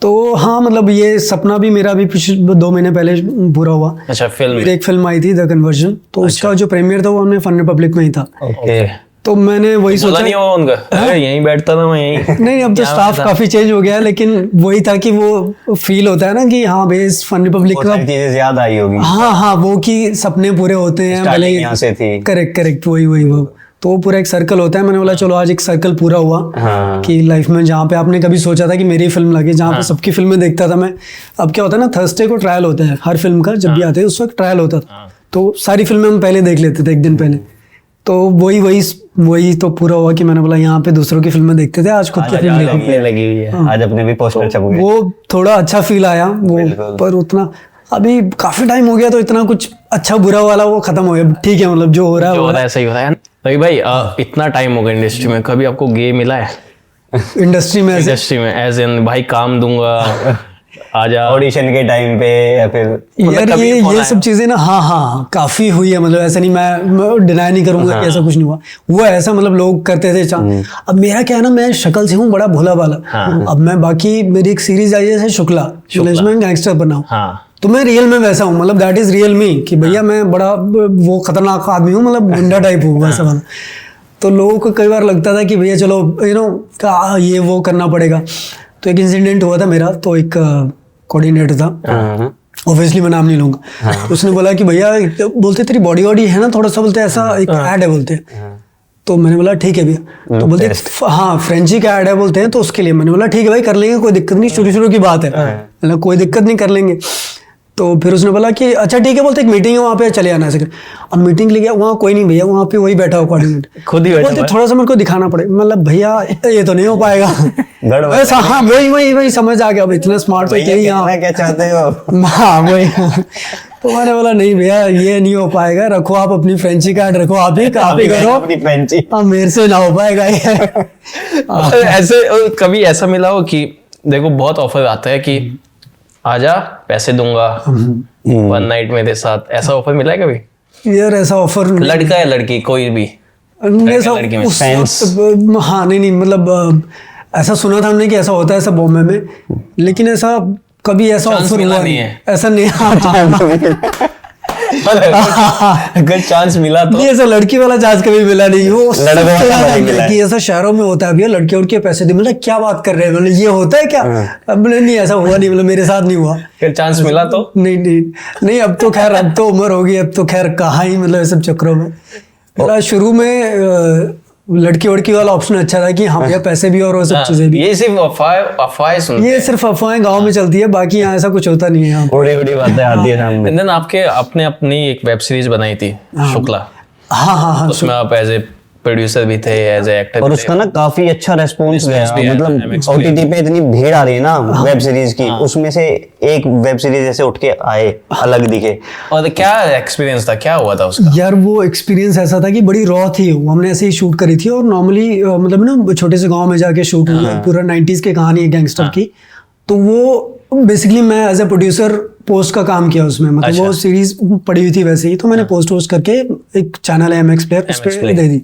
तो हाँ मतलब ये सपना भी मेरा भी पिछले 2 महीने पहले पूरा हुआ। अच्छा, फिल्म मेरी एक फिल्म आई थी द कन्वर्जन, तो उसका जो प्रीमियर था वो हमने फन रिपब्लिक में ही था। ओके, तो मैंने वही बोला सोचा, नहीं हुआ उनका, अरे यहीं बैठता था मैं यहीं। नहीं अब तो स्टाफ काफी चेंज हो गया है, लेकिन वही था कि वो फील होता है ना कि हाँ भाई इस फन रिपब्लिक का चीजें याद आई होगी। हाँ वो कि सपने पूरे होते हैं, भले यहाँ से थी। करेक्ट वही वो, तो वो पूरा एक सर्कल होता है। मैंने बोला चलो आज एक सर्कल पूरा हुआ कि लाइफ में जहाँ पे आपने कभी सोचा था कि मेरी फिल्म लगे, जहाँ पे सबकी फिल्में देखता था मैं। अब क्या होता है ना, थर्सडे को ट्रायल होता है हर फिल्म का, जब भी आते हैं उस वक्त ट्रायल होता था, तो सारी फिल्में हम पहले देख लेते थे एक दिन पहले। तो वही तो पूरा हुआ कि मैंने बोला यहाँ पे दूसरों की फिल्में देखते थे, आज खुद की फिल्म देखो। लगी हुई है, आज अपने भी पोस्टर छप गए। वो थोड़ा अच्छा फील आया वो, पर उतना अभी काफी टाइम हो गया तो इतना कुछ अच्छा बुरा वाला वो खत्म हो गया। ठीक है, मतलब जो हो रहा है वो सही हो रहा है। तो भाई इतना टाइम हो गया इंडस्ट्री में, कभी आपको गे मिला है इंडस्ट्री में एज इन भाई काम दूंगा आजा ऑडिशन के टाइम पे, या फिर यार ये सब चीजें ना, हाँ काफी हुई है। मतलब ऐसा नहीं, मैं डिनाई नहीं करूंगा कि ऐसा कुछ नहीं हुआ। वो ऐसा मतलब लोग करते थे अब मेरा क्या है ना, मैं शक्ल से हूँ बड़ा भोला वाला। अब मैं बाकी मेरी एक सीरीज आई है शुक्ला, इसमें गैंगस्टर बना हूँ, तो मैं रियल में वैसा हूँ, मतलब दैट इज रियल मी, कि भैया मैं बड़ा वो खतरनाक आदमी हूँ, मतलब गुंडा टाइप हूँ वैसा वाला। तो लोगों को कई बार लगता था कि भैया चलो ये वो करना पड़ेगा। तो एक इंसिडेंट हुआ था मेरा, तो एक कोऑर्डिनेटर था, ऑब्वियसली मैं नाम नहीं लूंगा, तो उसने बोला कि भैया बोलते तेरी बॉडी है ना थोड़ा सा, बोलते ऐसा एक ऐड है बोलते। तो मैंने बोला ठीक है भैया, तो बोलते हाँ फ्रेंची का ऐड है बोलते हैं, तो उसके लिए मैंने बोला ठीक है भाई कर लेंगे, कोई दिक्कत नहीं, शुरू की बात है, मतलब कोई दिक्कत नहीं कर लेंगे। तो फिर उसने बोला कि अच्छा ठीक है, बोलते एक मीटिंग है वहाँ पे चले आना। अब मीटिंग ले गया, वहाँ कोई नहीं भैया, वहाँ पे वही बैठा हो कोऑर्डिनेटर, खुद ही बोलते थोड़ा सा मेरे को दिखाना पड़े, मतलब भैया ये तो नहीं हो पाएगा ऐसा। हाँ वही समझ आ गया, अब इतना स्मार्ट तो क्या चाहते हो। हाँ वही। तो मैंने बोला नहीं भैया ये नहीं हो पाएगा, रखो आप अपनी फ्रेंची कार्ड रखो, आप ही करो अपनी फ्रेंची, मेरे से ना हो पाएगा ये। ऐसे कभी ऐसा मिला हो कि देखो बहुत ऑफर आता है कि आजा पैसे दूंगा 1 नाइट मेरे साथ, ऐसा ऑफर मिला है कभी? यार ऐसा ऑफर लड़का या लड़की कोई भी लड़की में हाँ नहीं मतलब ऐसा सुना था हमने कि ऐसा होता है ऐसा बॉम्बे में, लेकिन ऐसा कभी ऐसा ऑफर हुआ नहीं है, ऐसा नहीं। अगर चांस मिला तो नहीं, ऐसा लड़की वाला चांस कभी मिला नहीं। वो कि ऐसा शहरों में होता है भैया, लड़की उड़के पैसे दे, मतलब क्या बात कर रहे हैं, मतलब ये होता है क्या? अब नहीं ऐसा हुआ नहीं, मतलब मेरे साथ नहीं हुआ। फिर चांस मिला तो नहीं अब तो खैर अब तो उम्र होगी, अब तो खैर कहाँ ही मतलब सब चक्करों में। शुरू में लड़की वड़की वाला ऑप्शन अच्छा था कि हाँ भैया पैसे भी और वो सब चीजें भी। ये सिर्फ अफवाहें सुनते ये सिर्फ अफवाहें गांव में चलती है, बाकी यहाँ ऐसा कुछ होता नहीं है। यहाँ बड़ी बातें आती है सामने। देन आपके अपनी एक वेब सीरीज बनाई थी शुक्ला, हाँ उसमें आप एज ए प्रोड्यूसर भी थे, एज ए एक्टर, और उसका ना काफी अच्छा रेस्पॉन्स गया, मतलब ओटीटी पे इतनी भीड़ आ रही है ना वेब सीरीज की, उसमें से एक वेब सीरीज ऐसे उठ के आए अलग दिखे। और क्या एक्सपीरियंस था, क्या हुआ था उसका? यार वो एक्सपीरियंस ऐसा था कि बड़ी रॉ थी, हमने ऐसे ही शूट करी थी, और नॉर्मली मतलब ना छोटे से गांव में जाके शूट हुई, पूरा 90s की कहानी है गैंगस्टर की। तो वो बेसिकली मैं एज ए प्रोड्यूसर पोस्ट का काम किया उसमें, मतलब वो सीरीज पड़ी हुई थी वैसे ही, तो मैंने पोस्ट करके एक चैनल है MX Player, उस पर दे दी।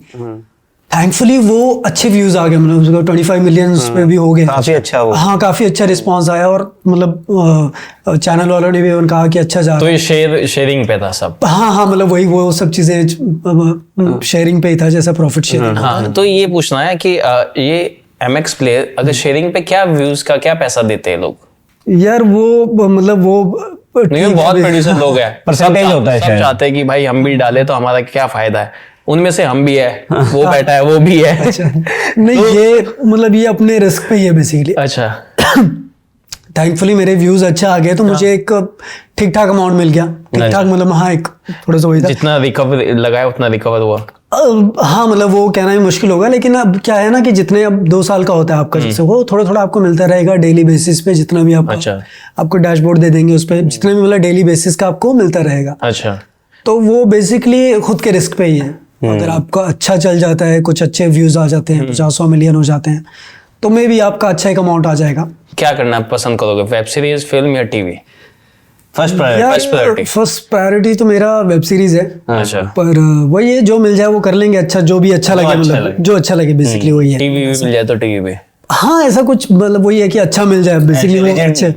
थैंकफुली वो अच्छे व्यूज आ गए, मतलब उसको 25 मिलियन पे भी हो गए, काफी अच्छा हुआ। हाँ काफी अच्छा रिस्पांस आया, और मतलब चैनल वालों ने भी कहा कि अच्छा जा रहा है। तो ये शेयरिंग पे था सब? हाँ मतलब वही वो सब चीजें शेयरिंग पे ही था, जैसा प्रॉफिट शेयरिंग। हाँ तो ये पूछना है कि ये MX Player अगर शेयरिंग पे क्या व्यूज का क्या पैसा देते हैं लोग? यार वो मतलब वो नहीं, बहुत प्रोड्यूसर लोग हैं, परसेंटेज होता है, सब चाहते हैं कि भाई हम भी डाले तो हमारा क्या फायदा है, उनमें से हम भी है, वो बैठा है वो भी है। अच्छा। नहीं तो, ये मतलब ये अपने रिस्क पे ही है बेसिकली। अच्छा। थैंकफुली मेरे व्यूज अच्छा आ गए, तो मुझे एक ठीक ठाक अमाउंट मिल गया, ठीक ठाक मतलब हाँ एक थोड़ा सा वही था, जितना रिकवर लगाया उतना रिकवर हुआ। हाँ मतलब वो कहना भी मुश्किल होगा, लेकिन अब क्या है ना कि जितने अब 2 साल का होता है आपका, जैसे वो थोड़ा थोड़ा आपको मिलता रहेगा डेली बेसिस पे, जितना भी आपको डैशबोर्ड दे देंगे उस पर, जितना भी मतलब डेली बेसिस का आपको मिलता रहेगा। अच्छा। तो वो बेसिकली खुद के रिस्क पे ही है। अगर आपका अच्छा चल जाता है, कुछ अच्छे व्यूज आ जाते हैं, 50-100 मिलियन हो जाते हैं, तो मे भी आपका अच्छा एक अमाउंट आ जाएगा। क्या करना पसंद करोगे, वेब सीरीज, फिल्म या टीवी? First priority? यार First priority. फर्स्ट प्रायोरिटी तो मेरा वेब सीरीज है, अच्छा, पर वही है, जो मिल जाए वो कर लेंगे, अच्छा जो भी अच्छा लगे, अच्छा मतलब लगे। जो अच्छा लगे बेसिकली वही है। टीवी भी मिल जाए तो टीवी पे। हाँ ऐसा कुछ मतलब वही है कि अच्छा मिल जाए बेसिकली वो Legend अच्छे।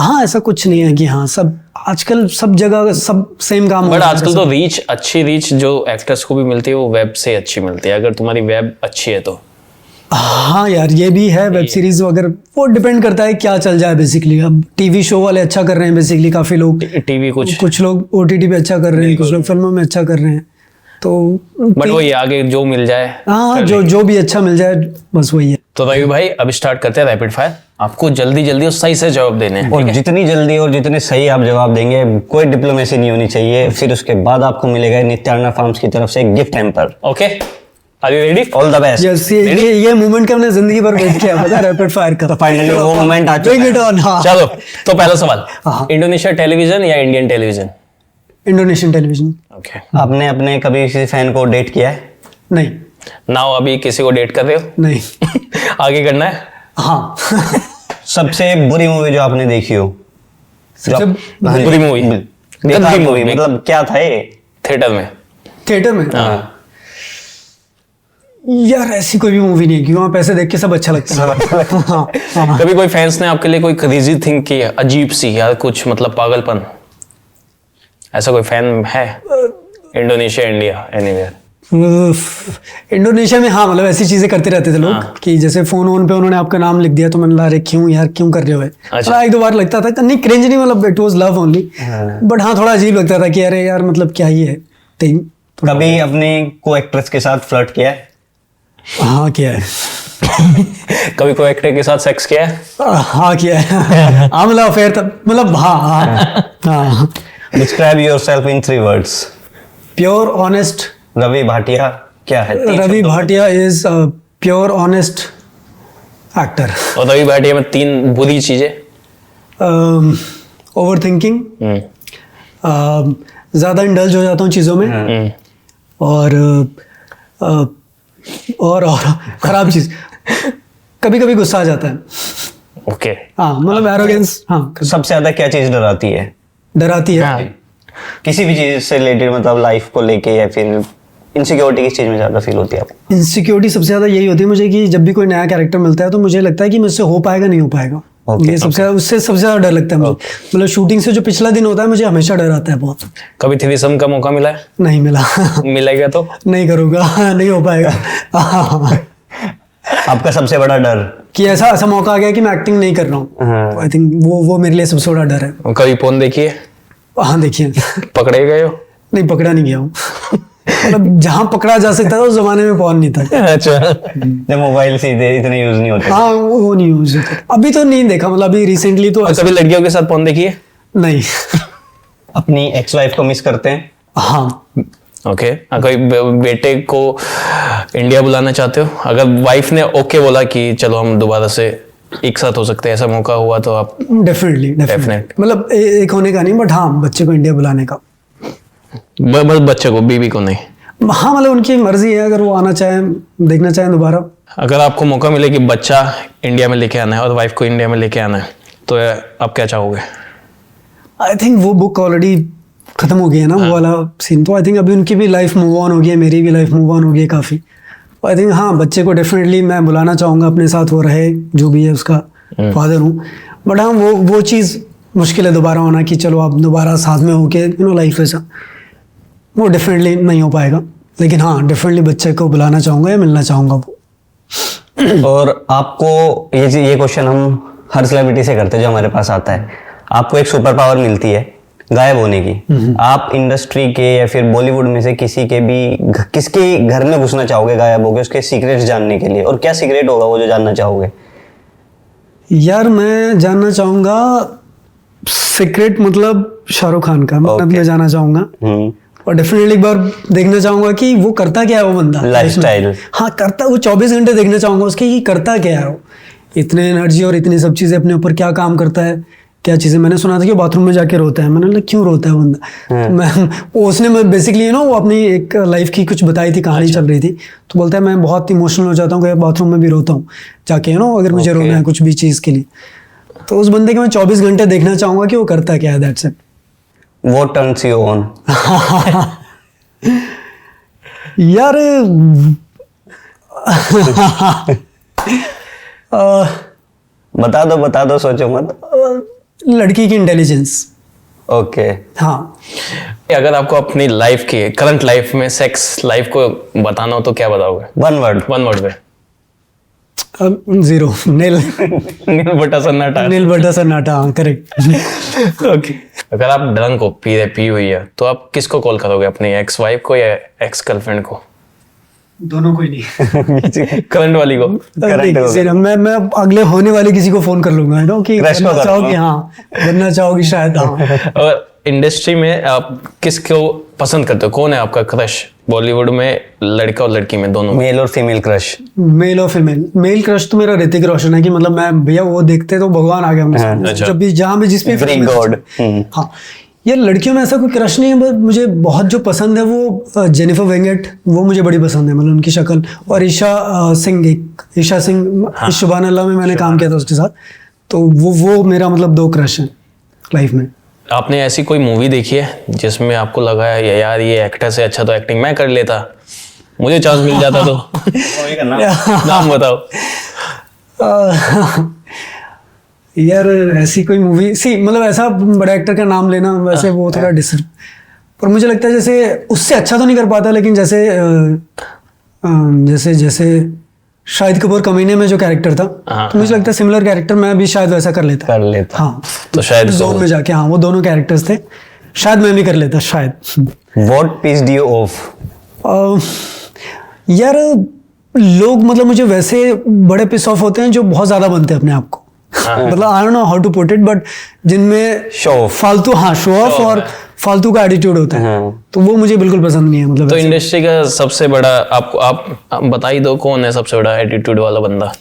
हाँ ऐसा कुछ नहीं है कि हाँ सब आजकल सब जगह सब सेम काम हो बट रहा है। आजकल तो अच्छी रीच जो एक्टर्स को भी मिलती है वो वेब से अच्छी मिलती है, अगर तुम्हारी वेब अच्छी है तो। हाँ यार ये भी है, वेब सीरीज अगर वो डिपेंड करता है क्या चल जाए बेसिकली। अब टीवी शो वाले अच्छा कर रहे हैं बेसिकली, काफी लोग, टीवी कुछ लोग ओटीटी पे अच्छा कर रहे हैं, कुछ लोग फिल्मों में अच्छा कर रहे हैं, तो बट वही आगे जो मिल जाए। हाँ जो भी अच्छा मिल जाए बस वही है। तो रवि भाई अब स्टार्ट करते हैं रैपिड फायर। आपको जल्दी जल्दी और सही से जवाब देने हैं। और जितनी जल्दी और जितने सही आप जवाब देंगे, कोई डिप्लोमेसी नहीं होनी चाहिए, फिर उसके बाद आपको मिलेगा नित्यानंद फार्म्स की तरफ से एक gift hamper. Okay, are you ready? All the best. Yes ये मोमेंट का हमने जिंदगी भर वेट किया, पता है, रैपिड फायर का। तो फाइनली वो मोमेंट आ Bring it चुका है। on, हाँ। चलो तो पहला सवाल, हाँ। इंडोनेशिया टेलीविजन या Indian television? Indonesian television. Okay, आपने अपने कभी किसी फैन को डेट किया है? नहीं नाउ अभी किसी को डेट कर रहे हो? नहीं आगे करना है। हाँ सबसे बुरी मूवी जो आपने देखी हो? सबसे बुरी मूवी? देखा मूवी मतलब क्या था ये? थिएटर में? थिएटर में हाँ। यार ऐसी कोई भी मूवी नहीं है क्योंकि वहाँ पैसे देख के सब अच्छा लगता है। हाँ, हाँ। कभी कोई फैंस ने आपके लिए कोई क्रेजी थिंग की है, अजीब सी या कुछ मतलब पागलपन? ऐसा कोई फैन है इंडोनेशिया, इंडिया, एनीवेयर? इंडोनेशिया में हाँ मतलब ऐसी चीजें करते रहते थे लोग कि जैसे फोन पे उन्होंने आपका नाम लिख दिया तो मैंने अरे क्यों यार क्यों कर रहे हो? मतलब एक दो बार लगता था, नहीं क्रिंज नहीं, मतलब it was love only, but हाँ थोड़ा अजीब लगता था कि अरे यार मतलब क्या ही है थिंग। कभी अपने को एक्ट्रेस के साथ फ्लर्ट किया है? हाँ किया है। कभी कोई एक्टर के साथ सेक्स किया है? हाँ किया है। हाँ मतलब अफेयर था, मतलब हाँ हाँ हाँ। Describe yourself in 3 words। Pure honest Ravi Bhatia क्या है? Ravi Bhatia is pure honest actor. और रवि भाटिया में 3 बुरी चीजें? ओवर थिंकिंग, ज़्यादा इंडल्ज हो जाता हूँ चीज़ों में, और खराब चीज़ कभी कभी गुस्सा आ जाता है। ओके, हाँ मतलब एरोगेंस, हाँ सबसे ज्यादा क्या चीज डराती है? डराती है। किसी भी चीज से रिलेटेड, मतलब लाइफ को लेके, या फिर इनसिक्योरिटी किस चीज में ज्यादा फील होती है आपको? इनसिक्योरिटी सबसे ज़्यादा यही होती है मुझे कि जब भी कोई नया कैरेक्टर मिलता है तो मुझे लगता है कि मुझसे हो पाएगा नहीं हो पाएगा। ये सबसे उससे सबसे ज़्यादा डर लगता है मुझे। मतलब शूटिंग से जो पिछला दिन होता है मुझे हमेशा डर आता है बहुत। कभी थ्रीसम का मौका मिला है? नहीं मिला। मिलेगा तो? नहीं करूँगा, नहीं हो पाएगा। आपका सबसे बड़ा डर? कि ऐसा मौका आ गया कि मैं एक्टिंग नहीं कर रहा हूँ, आई थिंक वो मेरे लिए सबसे बड़ा डर है। कभी फोन देखिए? हाँ देखिए। पकड़े गए हो? नहीं पकड़ा नहीं गया हूँ। मतलब जहाँ पकड़ा जा सकता था उस जमाने में फोन नहीं था। अच्छा, जब मोबाइल सीधे इतने यूज नहीं होते। हाँ वो नहीं यूज होता। अभी तो नहीं देखा, मतलब अभी रिसेंटली तो और कभी लड़कियों के साथ फोन देखिए? नहीं। अपनी एक्स वाइफ को मिस करते हैं? हाँ ओके, कोई बेटे को इंडिया बुलाना चाहते हो? अगर वाइफ ने ओके बोला कि चलो हम दोबारा से एक साथ हो सकते हैं, ऐसा मौका हुआ तो आप? डेफिनेटली मतलब एक होने का नहीं, बट हाँ बच्चे को इंडिया बुलाने का। बस बच्चे को, बीवी को नहीं? हाँ मतलब उनकी मर्जी है, अगर वो आना चाहें, देखना चाहें दोबारा। अगर आपको मौका मिले कि बच्चा इंडिया में लेके आना है और वाइफ को इंडिया में लेके आना है तो आप क्या चाहोगे? आई थिंक वो बुक ऑलरेडी खत्म हो गई है ना, वो वाला सीन। तो आई थिंक अभी उनकी भी लाइफ मूव ऑन हो गई है, मेरी भी लाइफ मूव ऑन हो गई है काफ़ी। आई थिंक हाँ बच्चे को डेफिनेटली मैं बुलाना चाहूँगा अपने साथ, वो रहे जो भी है उसका फादर हूँ। बट हाँ वो चीज़ मुश्किल है दोबारा होना कि चलो आप दोबारा साथ में होके लाइफ ऐसा, वो डेफिनेटली नहीं हो पाएगा। लेकिन हाँ डेफिनेटली बच्चे को बुलाना चाहूँगा या मिलना चाहूँगा वो। और आपको ये क्वेश्चन हम हर सेलिब्रिटी से करते हैं जो हमारे पास आता है। आपको एक सुपर पावर मिलती है गायब होने की, आप इंडस्ट्री के या फिर बॉलीवुड में से किसके घर में घुसना चाहोगे गायब होगे, उसके सीक्रेट्स जानने के लिए? और क्या सीक्रेट होगा वो जो जानना चाहोगे? यार मैं जानना चाहूँगा सीक्रेट, मतलब शाहरुख खान का मतलब मैं जाना चाहूँगा। और डेफिनेटली एक बार देखना चाहूंगा कि वो करता क्या है वो बंदा, लाइफस्टाइल। हाँ करता, वो 24 घंटे देखना चाहूंगा उसके कि करता क्या है वो, इतने एनर्जी और इतनी सब चीजें अपने ऊपर क्या काम करता है, क्या चीजें। मैंने सुना था कि बाथरूम में जाके रोता है, मैंने बोला क्यों रोता है बंदा? मैं उसने बेसिकली वो अपनी एक लाइफ की कुछ बताई थी, कहानी चल रही थी, तो बोलता है मैं बहुत इमोशनल हो जाता हूँ कि बाथरूम में भी रोता हूँ जाके अगर मुझे रोना है कुछ भी चीज़ के लिए। तो उस बंदे के मैं 24 घंटे देखना चाहूंगा कि वो करता क्या है, that's it. What turns you on? यार बता दो सोचो मत। लड़की की इंटेलिजेंस। ओके। हाँ। अगर आपको अपनी लाइफ की करंट लाइफ में सेक्स लाइफ को बताना हो तो क्या बताओगे? वन वर्ड पे। जीरो। नील बटा सन्नाटा। नील बटा सन्नाटा। हाँ, करेक्ट। ओके। अगर आप ड्रंक हो, पी हुई है, तो आप किसको कॉल करोगे? अपनी एक्स वाइफ को या एक्स गर्लफ्रेंड को? दोनों को ही नहीं। करंट वाली को? मैं अगले होने वाले किसी को फोन कर लूंगा, है ना, कि Crush को बनना कर चाहोगी? हाँ, बनना चाहोगी शायद। हाँ। और इंडस्ट्री में आप किसको पसंद करते हो? कौन है आपका क्रश बॉलीवुड में, लड़का और लड़की में, दोनों में? मेल और फीमेल क्रश? मेल और फीमेल। मेल क्रश तो मेरा ऋतिक रोशन है, कि मतलब मैं भैया वो देखते तो भगवान आ गया मेरे सामने। अच्छा। जब भी जहाँ भी जिस पे Greek god। हाँ यार, लड़कियों में ऐसा कोई क्रश नहीं है, बस मुझे बहुत जो पसंद है वो जेनिफर वेंगेट, वो मुझे बड़ी पसंद है, मतलब उनकी शक्ल। और ईशा सिंह शुभान अल्लाह में मैंने काम किया था उसके साथ, तो वो मेरा मतलब दो क्रश हैं लाइफ में। आपने ऐसी कोई मूवी देखी है जिसमें आपको लगा है यार ये एक्टर से अच्छा तो एक्टिंग मैं कर लेता, मुझे चांस मिल जाता तो? नाम बताओ। यार ऐसी कोई मूवी मतलब ऐसा बड़ा एक्टर का नाम लेना वैसे वो थोड़ा डिसर्व, पर मुझे लगता है जैसे उससे अच्छा तो नहीं कर पाता, लेकिन जैसे शाहिद कपूर कमीने में जो कैरेक्टर था, तो मुझे लगता है सिमिलर कैरेक्टर मैं भी शायद वैसा कर लेता। हाँ, तो शायद जोन में जाके। हाँ, वो दोनों कैरेक्टर्स थे, शायद मैं भी कर लेता शायद। What pissed you off? यार लोग मतलब मुझे वैसे बड़े पिस ऑफ होते हैं जो बहुत ज्यादा बनते हैं अपने आप को। मतलब I don't know how to put it, but जिनमें फालतू शो ऑफ और फालतू का एटीट्यूड होता है, तो वो मुझे बिल्कुल पसंद नहीं है। मतलब तो इंडस्ट्री का सबसे बड़ा आप बता ही दो, कौन है सबसे बड़ा एटीट्यूड वाला बंदा?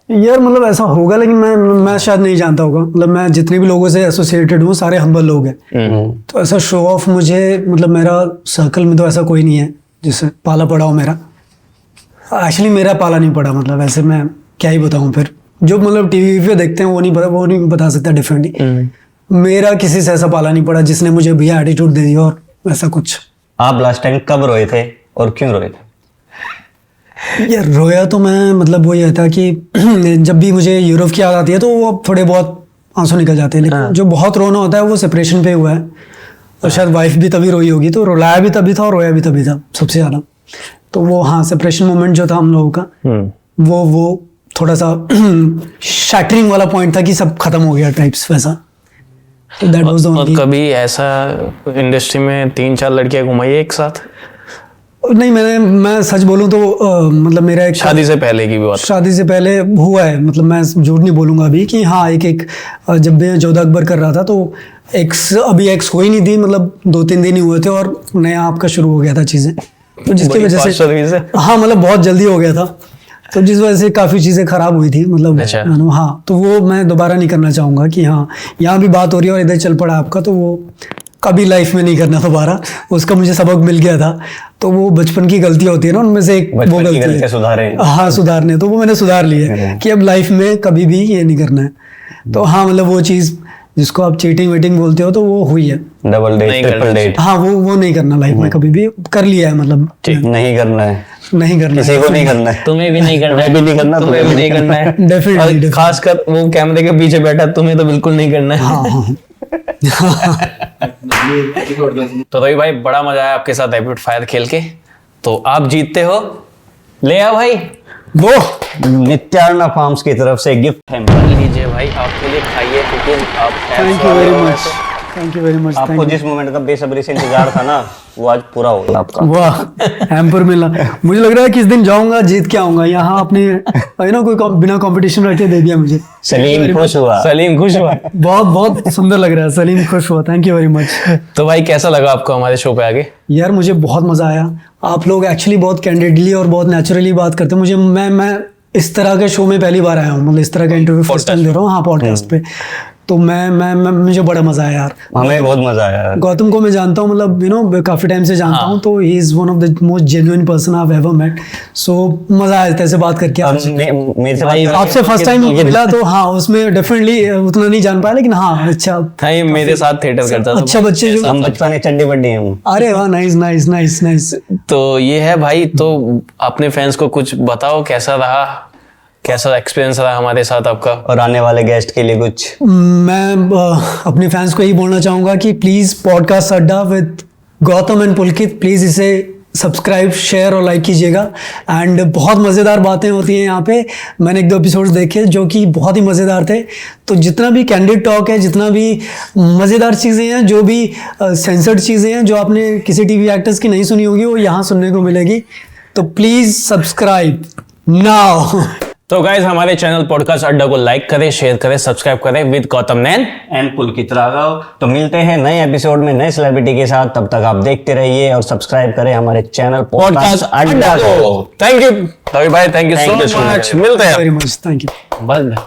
यार मतलब ऐसा होगा, लेकिन मैं शायद नहीं जानता होगा। मतलब मैं जितने भी लोगों से एसोसिएटेड हूँ सारे हम्बल लोग हैं, तो ऐसा शो ऑफ मुझे मतलब मेरा सर्कल में तो ऐसा कोई नहीं है जिससे पाला पड़ा हो मेरा। एक्चुअली मेरा पाला नहीं पड़ा, मतलब ऐसे मैं क्या ही बताऊँ फिर। जो मतलब टीवी पे देखते हैं वो नहीं बता सकता डिफरेंटली। मेरा किसी से ऐसा पाला नहीं पड़ा जिसने मुझे भैया एटीट्यूड दे दिया और ऐसा कुछ। आप लास्ट टाइम कब रोए थे और क्यों रोए थे? यार रोया तो मैं मतलब वो ये था कि जब भी मुझे यूरोप की याद आती है तो वो थोड़े बहुत आंसू निकल जाते हैं, लेकिन जो बहुत रोना होता है वो सेपरेशन पे हुआ है, और शायद वाइफ भी तभी रोई होगी, तो रुलाया भी तभी था और रोया भी तभी था सबसे ज्यादा। तो वो सेपरेशन मोमेंट जो था हम लोगों का, वो थोड़ा सा शैटरिंग वाला पॉइंट था कि सब खत्म हो गया टाइप्स वैसा। That was the और only- कभी ऐसा इंडस्ट्री में 3-4 लड़कियां घुमाई एक साथ? नहीं, मैं सच बोलूं तो मतलब मेरा एक शादी से पहले की भी बात? शादी से पहले हुआ है, मतलब मैं झूठ नहीं बोलूंगा अभी कि हाँ एक जब मैं जोधा अकबर कर रहा था तो अभी एक्स हो ही नहीं थी, मतलब 2-3 दिन ही हुए थे और नया आपका शुरू हो गया था चीजें, तो जिसकी वजह से हाँ मतलब बहुत जल्दी हो गया था, तो जिस वजह से काफी चीजें खराब हुई थी मतलब। अच्छा। हाँ, तो वो मैं दोबारा नहीं करना चाहूंगा कि हाँ यहाँ भी बात हो रही है और इधर चल पड़ा आपका, तो वो कभी लाइफ में नहीं करना दोबारा। उसका मुझे सबक मिल गया था, तो वो बचपन की गलती होती है ना, उनमें से एक वो गलती है सुधारने, तो वो मैंने सुधार ली है कि अब लाइफ में कभी भी ये नहीं करना है। तो हाँ मतलब वो चीज जिसको आप चीटिंग वेटिंग बोलते हो तो वो हुई है, डबल डेट ट्रिपल डेट। हाँ वो नहीं करना लाइफ में, कभी भी कर लिया है मतलब नहीं करना है, नहीं करना किसी को नहीं करना है, तुम्हें भी नहीं करना है, भी नहीं करना, तुम्हें भी नहीं करना है डेफिनेटली, खासकर वो कैमरे के पीछे बैठा तुम्हें तो बिल्कुल नहीं करना है। हाँ। तो रवि भाई बड़ा मजा आया आपके साथ रैपिड फायर खेल के, तो आप जीतते हो, ले आओ भाई वो नित्यार्णा फार्म्स की तरफ से गिफ्ट है, लीजिए भाई आपके लिए, खाइए क्योंकि आप thank you very much, thank you very much. आपको जिस मोमेंट का बेसब्री से इंतजार था ना वो आज पूरा हो गया आपका। वाह, हैम्पर मिला। मुझे लग रहा है किस दिन जाऊंगा जीत के आऊंगा यहाँ अपने, है ना, कोई बिना कंपटीशन रखे दे दिया मुझे। सलीम खुश हुआ, सलीम खुश हुआ, बहुत बहुत सुंदर लग रहा है, सलीम खुश हुआ, थैंक यू वेरी मच। तो भाई कैसा लगा आपको हमारे शो पे आगे? यार मुझे बहुत मजा आया, आप लोग एक्चुअली बहुत कैंडिडली और बहुत नेचुरली बात करते हैं। मुझे मैं इस तरह के शो में पहली बार आया हूँ, मतलब इस तरह का इंटरव्यू फर्स्ट टाइम दे रहा हूँ, हाँ पॉडकास्ट पे। तो मैं मुझे बड़ा मजा आया यार। हमें बहुत मजा आया। गौतम को मैं जानता हूँ, मतलब यू नो काफी टाइम से जानता हूँ, तो he is one of the most genuine person I have ever met. So मजा आया तेरे से बात करके आज। मेरे से आपसे फर्स्ट टाइम मिला तो हाँ, उसमें डेफिनेटली उतना नहीं जान पाया, लेकिन हाँ अच्छा। हाँ, ये मेरे साथ थिएटर करता था। अच्छा बच्चे जो, हम बचपन चड्डी बड्डी हम। अरे वाह, नाइस नाइस नाइस नाइस। तो ये है भाई, तो अपने फैंस को कुछ बताओ, कैसा रहा, कैसा एक्सपीरियंस रहा हमारे साथ आपका, और आने वाले गेस्ट के लिए कुछ। मैं अपने फैंस को यही बोलना चाहूंगा कि please podcast Adda with Gautam and Pulkit, please इसे सब्सक्राइब, शेयर और लाइक कीजिएगा। एंड बहुत मज़ेदार बातें होती हैं यहाँ पे। मैंने 1-2 एपिसोड्स देखे जो कि बहुत ही मज़ेदार थे। तो जितना भी कैंडिड टॉक है, जितना भी मज़ेदार चीज़ें हैं, जो भी सेंसर्ड चीज़ें हैं जो आपने किसी टीवी एक्टर्स की नहीं सुनी होगी, वो यहाँ सुनने को मिलेगी। तो प्लीज़ सब्सक्राइब नाउ। तो गाइज हमारे चैनल पॉडकास्ट अड्डा को लाइक करें, शेयर करें, सब्सक्राइब करें विद गौतम नैन एंड पुलकित राघव। तो मिलते हैं नए एपिसोड में नए सेलिब्रिटी के साथ। तब तक आप देखते रहिए और सब्सक्राइब करें हमारे चैनल पॉडकास्ट अड्डा को। थैंक यू रवि भाई, थैंक यू सो मच। मिलते हैं। Very much, thank you. बंद